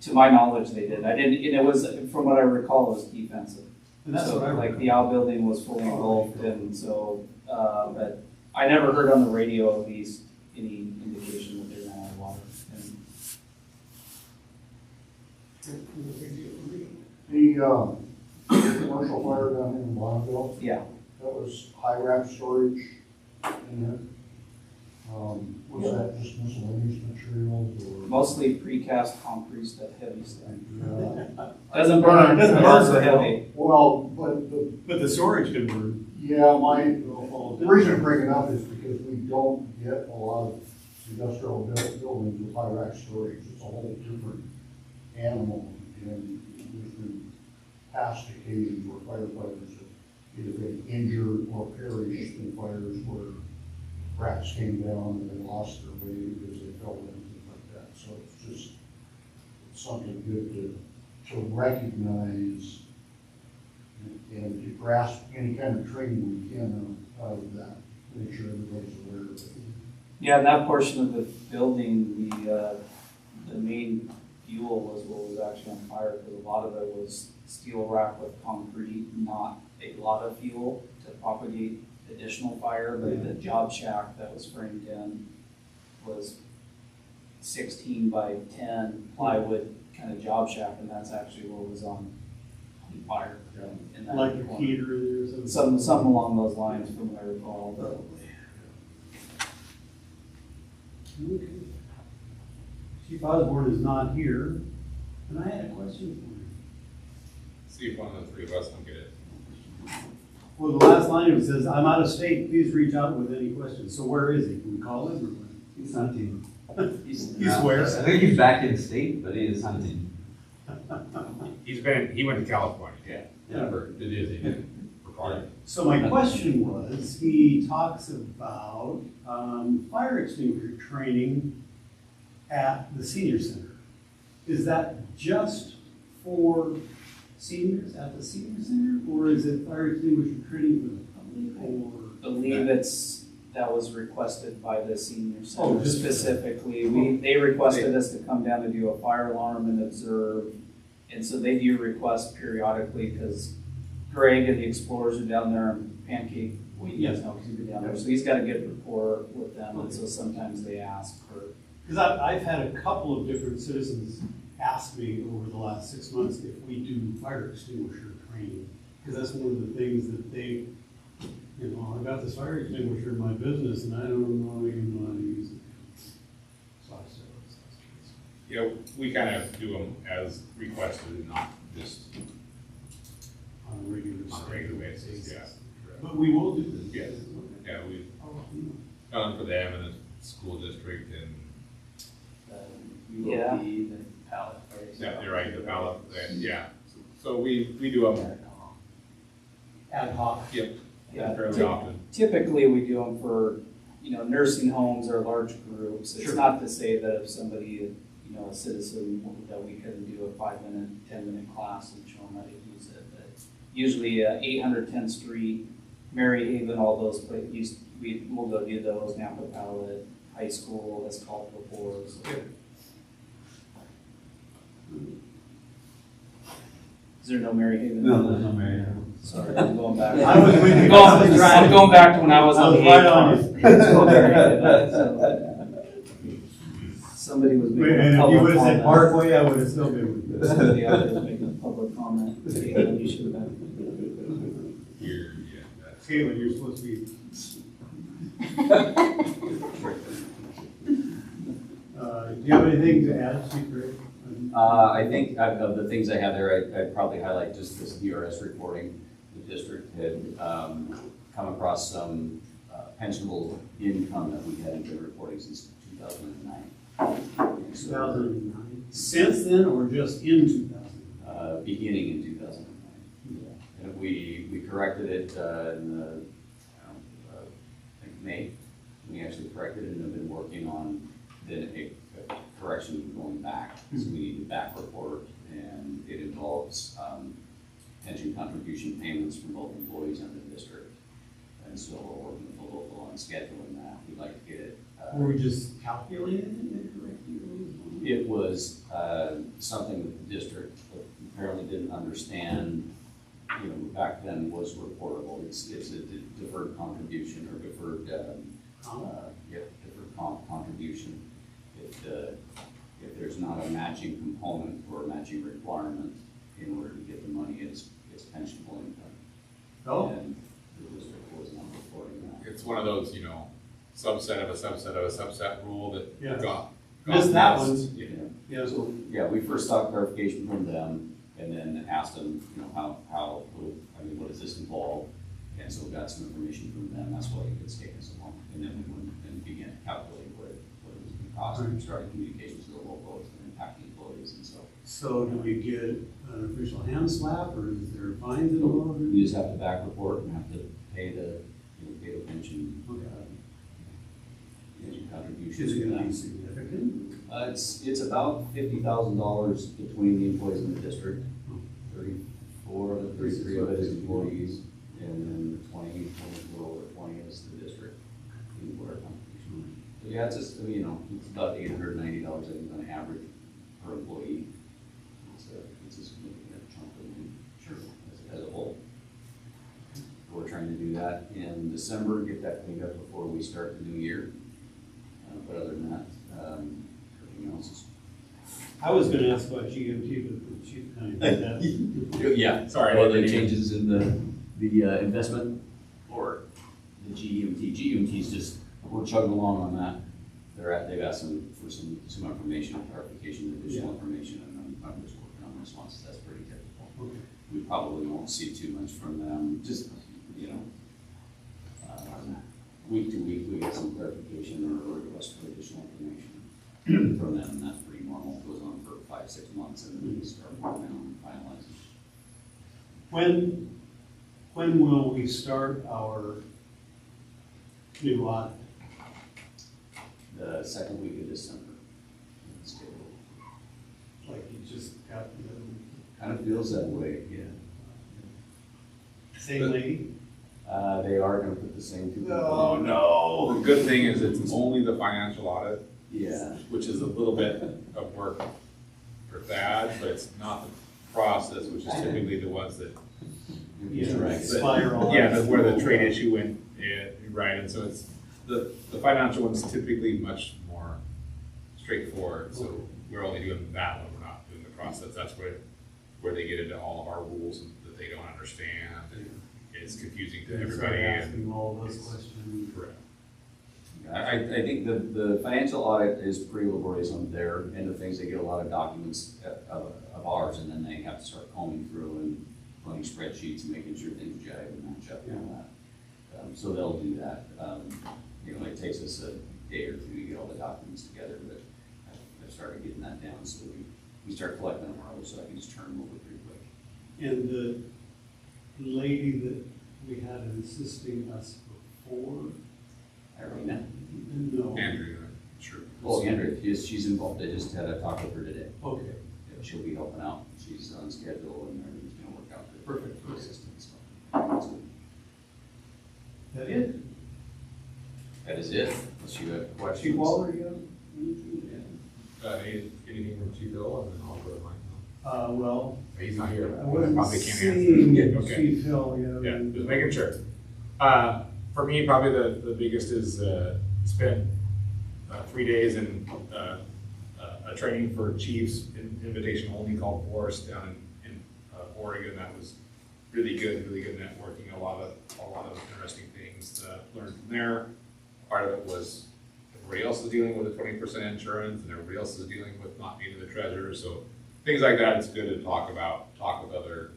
To my knowledge, they did. I didn't, and it was, from what I recall, it was defensive. And that's So, what I like, read. the outbuilding was fully engulfed, and so, but I never heard on the radio at least any indication that they ran out of water. And The, commercial fire down in Bonneville, yeah, that was high wrap storage in there. Was that just miscellaneous materials or? mostly precast concrete stuff, heavy stuff. Uh, Doesn't burn, Doesn't burn so so heavy. Well, But the storage can burn. yeah, the reason I bring it up is because we don't get a lot of industrial buildings with high rack storage. It's a whole different animal. And there's been past occasions where firefighters have either been injured or perished in fires where racks came down and they lost their way because they fell in, things like that. So it's just, it's something good to recognize and to grasp any kind of training we can out of that, make sure everybody's aware of it. Yeah, and that portion of the building, the main fuel was what was actually on fire, because a lot of it was steel wrapped with concrete, not a lot of fuel to propagate additional fire, but the job shack that was framed in was 16 by 10 plywood kind of job shack, and that's actually what was on fire in that Like a corner. heater or something. Something along those lines from what I recall, but Okay. Chief Osborne is not here, and I had a question for him. See if one of the three of us can get it. Well, the last line of it says, "I'm out of state, please reach out with any questions." So where is he? Can we call him or what? He's hunting. He's where? I think he's back in state, but he is hunting. He went to California. Yeah. It is, he did, for part. So my question was, he talks about fire extinguisher training at the senior center. Is that just for seniors at the senior center, or is it fire extinguisher training for the public, or? I believe that was requested by the senior Oh, center just- specifically. They requested us to come down and do a fire alarm and observe. And so they do request periodically, because Greg and the Explorers are down there and Pancake, well, you guys know, because he's been down there. So he's got a good rapport with them, and so sometimes they ask for. Because I've had a couple of different citizens ask me over the last 6 months if we do fire extinguisher training. Because that's one of the things that they, I got this fire extinguisher in my business and I don't know even know how to use it. So I said, Yeah, we kind of do them as requested and not just on a regular on a regular basis, yeah. But we will do this. Yes. Okay. Yeah, we've Oh, done for them and the school district and, Yeah. The pallet. yeah, you're right, the ballot, and, yeah. So we do them, ad hoc. yep, Yeah. fairly often. Typically, we do them for, nursing homes or large groups. It's Sure. not to say that if somebody, a citizen, that we couldn't do a 5-minute, 10-minute class and show them how to use it. But usually, 800 10th Street, Mary Haven, all those places, we'll go do those, Napa Pallet, high school, that's called before. So. Is there no Mary Haven? No, there's no Mary. Sorry, I'm going back. I was with you. I'm going back to when I was I on was the right on It's called Mary Haven, so. Somebody was And making a if you public would have said comment. Parkway, I would have still been with you. Somebody out there was making a public comment. Caitlin, you should have been. Here, yeah, that's. Caitlin, you're supposed to be. Do you have anything to add, Chief Gray? I think of the things I have there, I'd probably highlight just this DRS reporting. The district had come across some pensionable income that we hadn't been reporting since 2009. 2009. Since then, or just in 2009? Beginning in 2009. And we corrected it in the, I think May. We actually corrected it and have been working on then a correction going back. So we need a back report, and it involves pension contribution payments from both employees and the district. And so we're working with the local on scheduling that. We'd like to get it. Were we just calculating it incorrectly? It was something that the district apparently didn't understand, you know, back then was reportable. It's a deferred contribution or deferred, deferred contribution. If there's not a matching component or a matching requirement in order to get the money, it's pensionable income. Oh. And the district was not reporting that. It's one of those, you know, subset of a subset of a subset rule that Yeah. got Missed that one. missed. Yeah. Yeah, so, Yeah, we first sought clarification from them and then asked them, you know, what does this involve? And so we got some information from them. That's why it's taken so long. And then we went and began to calculate what it was going to cost. We started communications with the local, it's going to impact the employees, and so. so do we get an official hand slap, or is there fines involved? We just have to back report and have to pay the, pay the pension. Okay. Pension contributions. Is it for gonna that. be significant? It's about $50,000 between the employees in the district. 34 of it, 33 of it is employees, and then 24 over 20 is the district employer contribution. So yeah, it's just, it's about $890, I think, on average per employee. It's a significant chunk of money, sure, as a whole. We're trying to do that in December, get that cleaned up before we start the new year. But other than that, everything else is. I was gonna ask about GMT, but the chief kind of did that. Yeah, Sorry, Well, I the didn't- changes in the investment or the GMT. GMT's just, we're chugging along on that. They've asked for some information, clarification, additional information, and I'm just working on responses. That's pretty typical. Okay. We probably won't see too much from them, just, week to week, we get some clarification or request for additional information from them, and that's pretty normal. It goes on for 5-6 months, and then we start working on finalizing. When will we start our new audit? The second week of December. It's scheduled. Like you just got Kind of feels that way, yeah. the same lady? They are gonna put the same two. Oh, no. The good thing is it's only the financial audit, Yeah, which is a little bit of work for Thad, but it's not the process, which is typically the ones that. yeah, right. Spiral. Yeah, that's where the trade issue went, right, and so it's, the financial one's typically much more straightforward, so we're only doing that one, we're not doing the process, that's where they get into all of our rules that they don't understand, and it's confusing to Start everybody. and- asking all those questions. Correct. I think the financial audit is pretty laborious on their end of things. They get a lot of documents of ours, and then they have to start combing through and running spreadsheets and making sure things jive and match up and all that. So they'll do that. It takes us a day or two to get all the documents together, but I've started getting that down, so we start collecting them early, so I can just turn them over pretty quick. And the lady that we had assisting us before? Irina? No. Andrew, sure. Oh, Andrea, she's involved. I just had a talk with her today. Okay, Yeah, she'll be helping out. She's on schedule and everything's gonna work out good. Perfect. For the assistance. So that's good. that it? That is it. Unless you have questions. Chief Waller, you have? Anything from Chief Hill, and then I'll go to Mike. Well, He's not here. I I wasn't probably can't seeing answer. Okay. Chief Hill, Yeah, just making sure. For me, probably the biggest is spent 3 days in a training for chiefs, invitation only called Forest down in Oregon. That was really good networking. A lot of interesting things to learn from there. Part of it was everybody else is dealing with a 20% insurance, and everybody else is dealing with not meeting the treasurer. So things like that, it's good to talk with other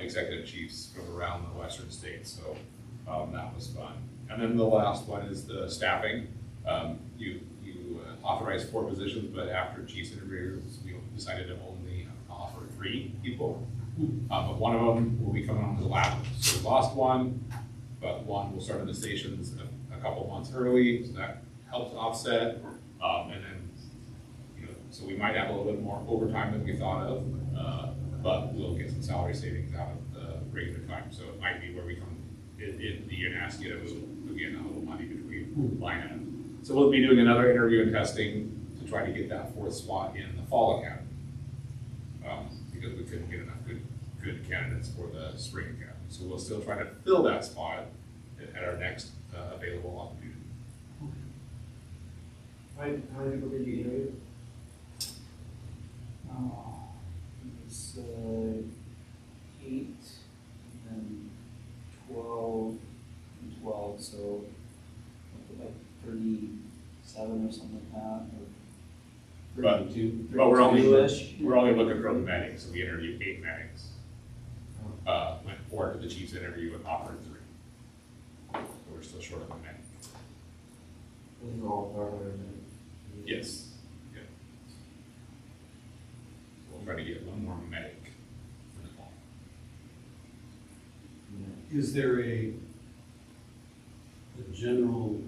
executive chiefs from around the western states. So that was fun. And then the last one is the staffing. You authorized 4 positions, but after chief's interviews, we decided to only offer 3 people. But one of them will be coming on the lab. So we lost one, but one will start in the stations a couple months early, so that helps offset. And then, so we might have a little bit more overtime than we thought of, but we'll get some salary savings out of the regular time. So it might be where we come in the year and ask you to move, again, a little money between line items. So we'll be doing another interview and testing to try to get that 4th spot in the fall academy. Because we couldn't get enough good candidates for the spring academy. So we'll still try to fill that spot at our next available opportunity. How many people did you interview? It's 8 and 12 and 12, so like 37 or something like that, or But- 32. But we're only 32-ish. looking for the medics, so we interviewed 8 medics. Went forward to the chief's interview and offered 3. So we're still short of a medic. These are all part-timers. Yes. Yeah. We'll try to get one more medic in the fall. Is there a general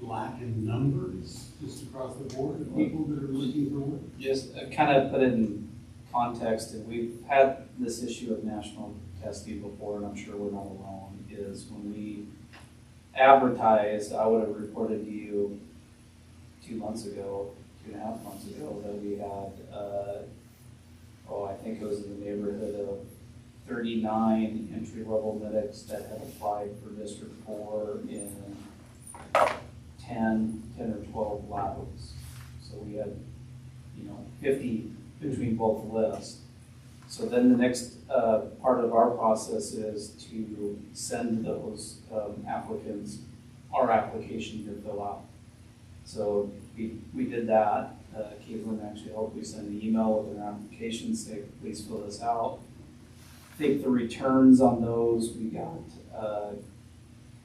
lack in numbers just across the board of people that are looking for work? Just kind of put it in context, and we've had this issue of national testing before, and I'm sure we're not alone, is when we advertised, I would have reported to you 2 months ago, 2.5 months ago, that we had, I think it was in the neighborhood of 39 entry-level medics that had applied for District 4 in 10 or 12 laterals. So we had, 50 between both lists. So then the next part of our process is to send those applicants our application to fill out. So we did that. Caitlin actually helped. We sent an email with an application, say, please fill this out. I think the returns on those, we got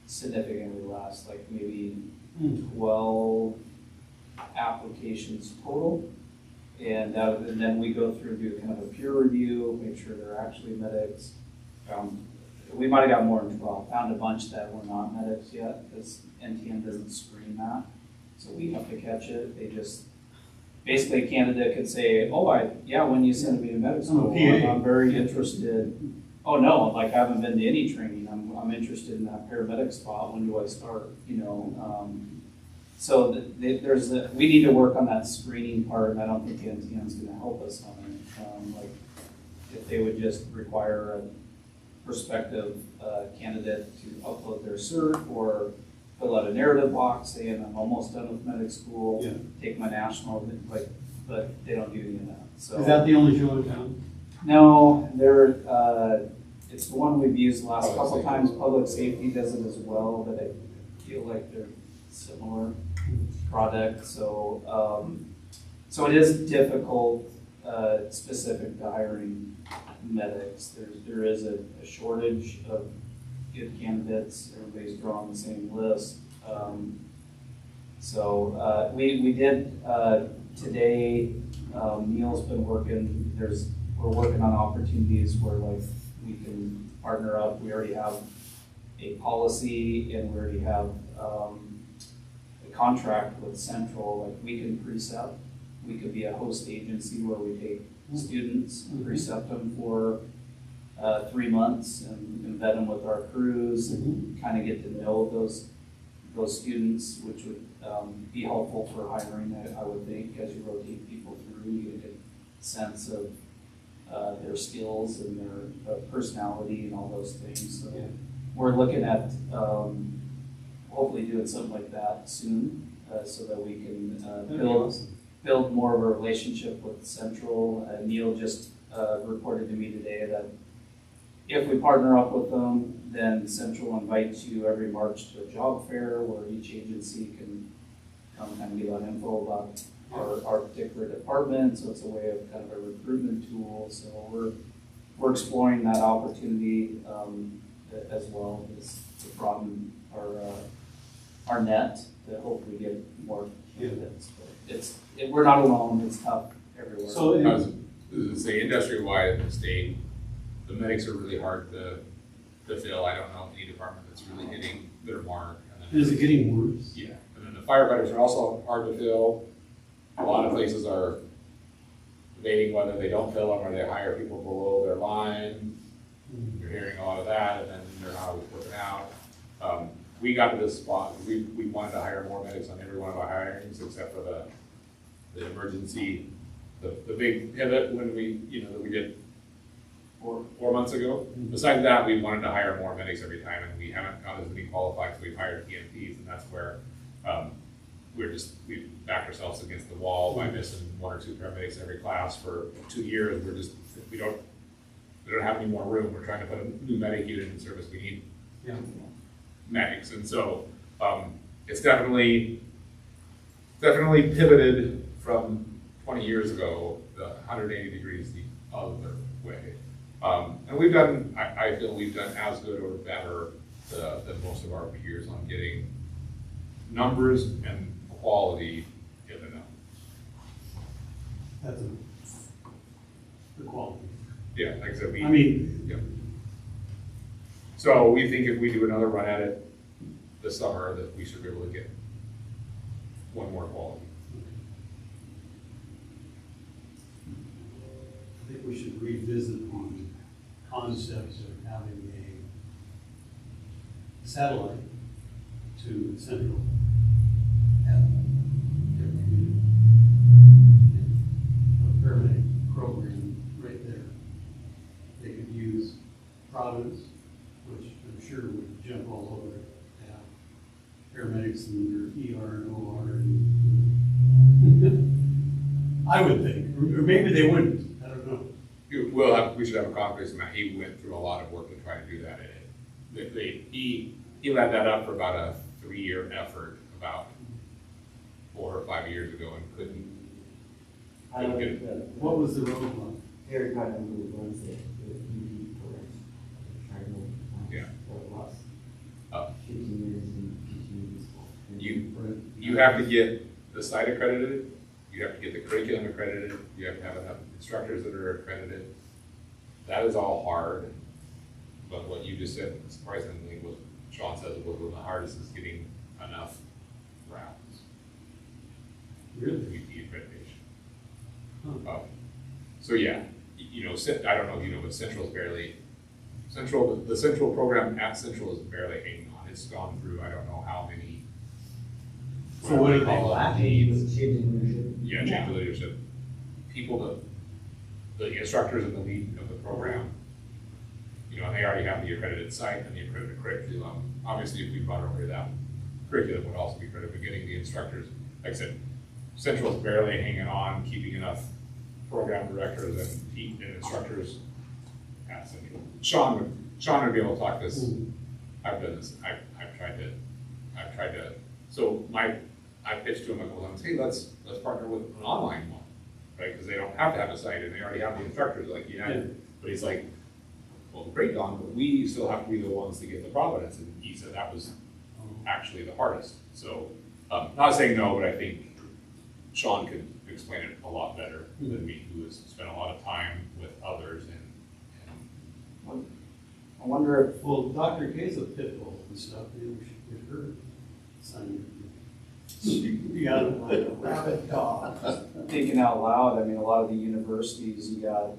significantly less, like maybe 12 applications total. And then we go through, do kind of a peer review, make sure they're actually medics. We might have got more than 12. Found a bunch that were not medics yet, because NTM doesn't screen that. So we have to catch it. They just, basically a candidate could say, when you send me to medical school, I'm very interested. Oh no, like I haven't been to any training. I'm interested in that paramedic spot. When do I start? So we need to work on that screening part, and I don't think the NTM is going to help us on it. Like if they would just require a prospective candidate to upload their cert or fill out a narrative box saying I'm almost done with medic school, take my national, but they don't do any of that. So Is that the only show in town? no, it's the one we've used the last couple of times. Public safety does it as well, but I feel like they're similar product. So it is difficult, specific to hiring medics. There is a shortage of good candidates. Everybody's drawing the same list. We did today. Neil's been working. We're working on opportunities where we can partner up. We already have a policy, and we already have a contract with Central. Like we can precept. We could be a host agency where we take students and precept them for 3 months and vet them with our crews and kind of get to know those students, which would be helpful for hiring, I would think, as you rotate people through. You get a good sense of their skills and their personality and all those things. So we're looking at hopefully doing something like that soon, so that we can build more of a relationship with Central. Neil just reported to me today that if we partner up with them, then Central invites you every March to a job fair where each agency can come and give out info about our particular department. So it's a way of kind of a recruitment tool. So we're exploring that opportunity as well, to broaden our net to hopefully get more candidates. But we're not alone, it's tough everywhere. So, I was say industry-wide in the state, the medics are really hard to fill. I don't know any department that's really hitting their mark. And then, is it getting worse? yeah, and then the firefighters are also hard to fill. A lot of places are debating whether they don't fill them or they hire people below their line. You're hearing a lot of that, and then they're not always working out. We got to this spot, we wanted to hire more medics on every one of our hirings, except for the emergency, the big pivot when that we did 4 months ago. Besides that, we wanted to hire more medics every time, and we haven't got as many qualified, so we've hired EMTs, and that's where we backed ourselves against the wall by missing 1 or 2 paramedics every class for 2 years. We don't have any more room. We're trying to put a new medic unit in service. We need medics, and so it's definitely pivoted from 20 years ago, the 180 degrees the other way. And we've done, I feel we've done as good or better than most of our peers on getting numbers and quality in the know. That's the quality. Yeah, like I said, I so we think if we do another run at it this summer, that we should be able to get one more quality. I think we should revisit the concepts of having a satellite to central. A paramedic program right there. They could use Providence, which I'm sure would jump all over it, to have paramedics in their ER and OR. I would think, or maybe they wouldn't, I don't know. We should have a conversation about, he went through a lot of work to try to do that. He led that up for about a 3-year effort about 4 or 5 years ago and couldn't get it. What was the roadblock? Eric got into the ones that the UP programs, trying to, Yeah. lost 15 years in teaching school. You have to get the site accredited, you have to get the curriculum accredited, you have to have enough instructors that are accredited. That is all hard, but what you just said, surprisingly, what Sean says was one of the hardest is getting enough rounds Really? to meet the accreditation. Huh. So yeah, I don't know if you know, but the Central program at Central is barely hanging on. It's gone through, I don't know how many. So what do they call it? lack? Changing leadership. Yeah, change the leadership. People, the instructors and the lead of the program, and they already have the accredited site and the accredited curriculum. Obviously, if we brought over that curriculum would also be critical, but getting the instructors, like I said, Central's barely hanging on, keeping enough program directors and instructors at Central. Sean would be able to talk this. I've done this. I've tried to. So I pitched to him a couple times. Hey, let's partner with an online one, right? Because they don't have to have a site and they already have the instructors like United. But he's like, well, great, Don, but we still have to be the ones to get the Providence. And he said that was actually the hardest. So not saying no, but I think Sean could explain it a lot better than me, who has spent a lot of time with others and I wonder if, Well, Dr. K's a pit bull and stuff, maybe we should get her signed. You got it like a rabid dog. thinking out loud, I mean, a lot of the universities, you got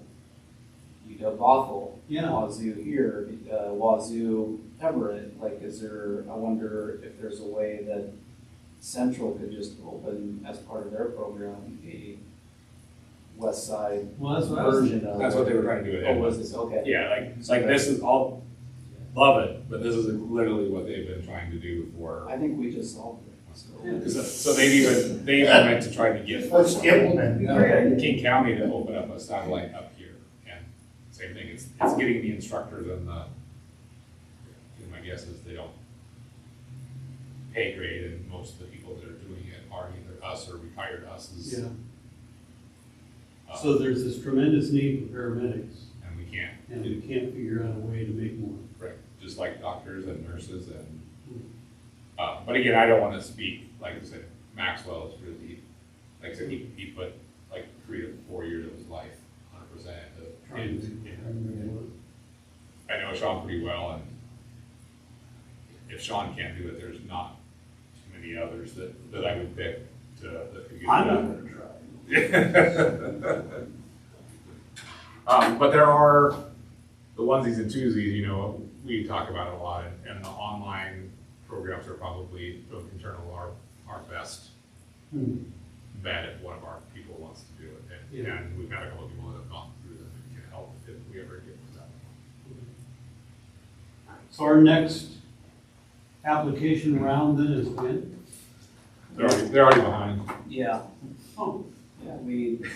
Bothell, Yeah. Wazoo here, Wazoo, Everett, like, I wonder if there's a way that Central could just open as part of their program, a west side Well, that's what I was version of. that's what they were trying to do at Oh, Edmond. was this, okay. Yeah, like this is all, love it, but this is literally what they've been trying to do for. I think we just solved it. So they even meant to try to get. Let's implement it. King County to open up a satellite up here, and same thing, it's getting the instructors and my guess is they don't pay grade, and most of the people that are doing it are either us or retired us's. Yeah. So there's this tremendous need for paramedics, And we can't, and we can't figure out a way to make more. correct, just like doctors and nurses and But again, I don't want to speak, like I said, Maxwell is really, like I said, he put like 3 to 4 years of his life, 100% into. I know Sean pretty well, and if Sean can't do it, there's not too many others that I would pick that could get it I'm not done. gonna try. But there are the onesies and twosies, you know, we talk about it a lot, and the online programs are probably, both internal, our best bet if one of our people wants to do it. And we've had a couple of people that have gone through them and can help if we ever get to that. So our next application round then is when? They're already behind. Yeah, Oh. yeah, we. What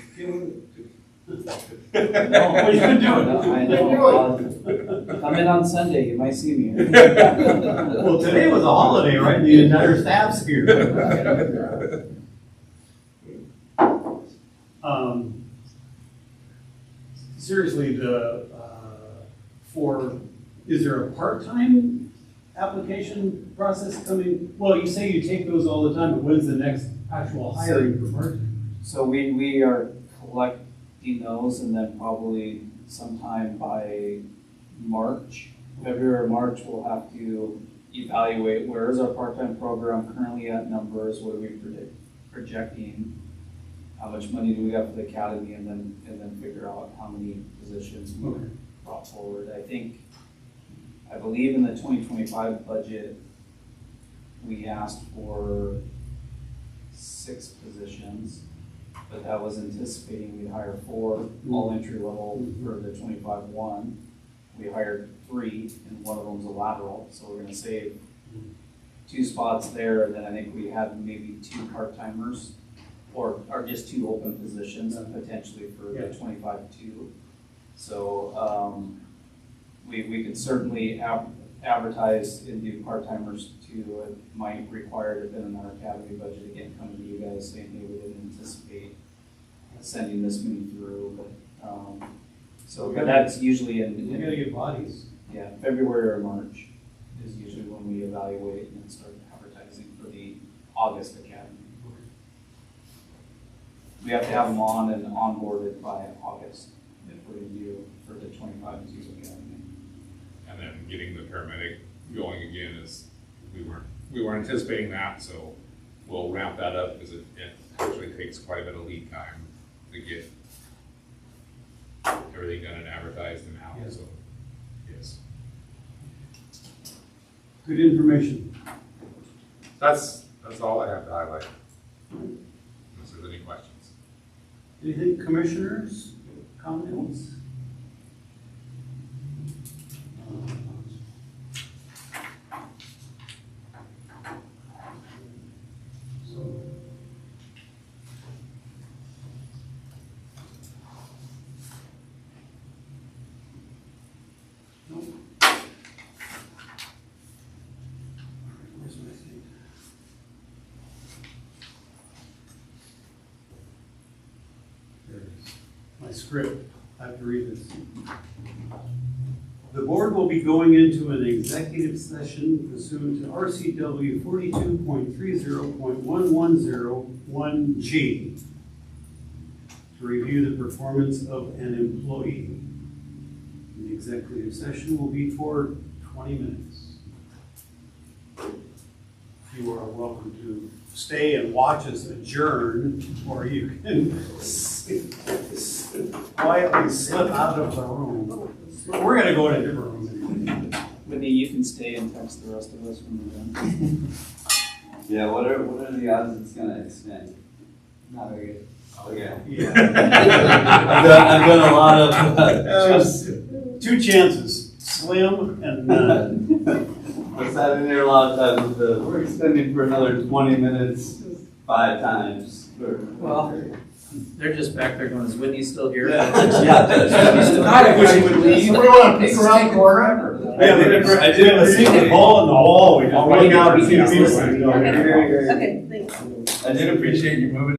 are you gonna do? I know. Come in on Sunday, you might see me. Well, today was a holiday, right? The entire staff's here. Seriously, is there a part-time application process coming? Well, you say you take those all the time, but when's the next actual hiring for part-time? So we are collecting those, and then probably sometime by March, February or March, we'll have to evaluate where is our part-time program currently at numbers, what are we projecting, how much money do we have for the academy, and then figure out how many positions we brought forward. I believe in the 2025 budget, we asked for 6 positions, but that was anticipating we'd hire 4 all entry level for the 25-1. We hired 3, and one of them's a lateral, so we're gonna save 2 spots there, and then I think we had maybe 2 part-timers, or just 2 open positions potentially for the 25-2. So, we could certainly advertise and do part-timers too. It might require to been in our academy budget again, coming to you guys saying, hey, we didn't anticipate sending this many through, but that's usually We gotta get bodies. yeah, February or March is usually when we evaluate and then start advertising for the August academy. We have to have them on and onboarded by August if we're gonna do for the 25-2 academy. And then getting the paramedic going again is, we weren't anticipating that, so we'll ramp that up because it actually takes quite a bit of lead time to get everything done and advertised and out, so, yes. Good information. That's all I have to highlight. Unless there's any questions. Anything, commissioners, comments? My script, I have to read this. The board will be going into an executive session pursuant to RCW 42.30.1101G to review the performance of an employee. The executive session will be for 20 minutes. You are welcome to stay and watch us adjourn, or you can quietly slip out of the room. We're gonna go in a different room. Whitney, you can stay and text the rest of us when we're done. Yeah, what are the odds it's gonna extend? Not very good. Okay. Yeah. I've done a lot of, 2 chances, slim and none. I sat in there a lot of times with we're extending for another 20 minutes, 5 times. Well, they're just back there going, is Whitney still here? Yeah. I wish he would leave. We wanna peek around the corner. Yeah, I did a secret ball in the wall, we just Oh, went right now, out and see he's people. listening. Okay, okay, thanks. I did appreciate you moving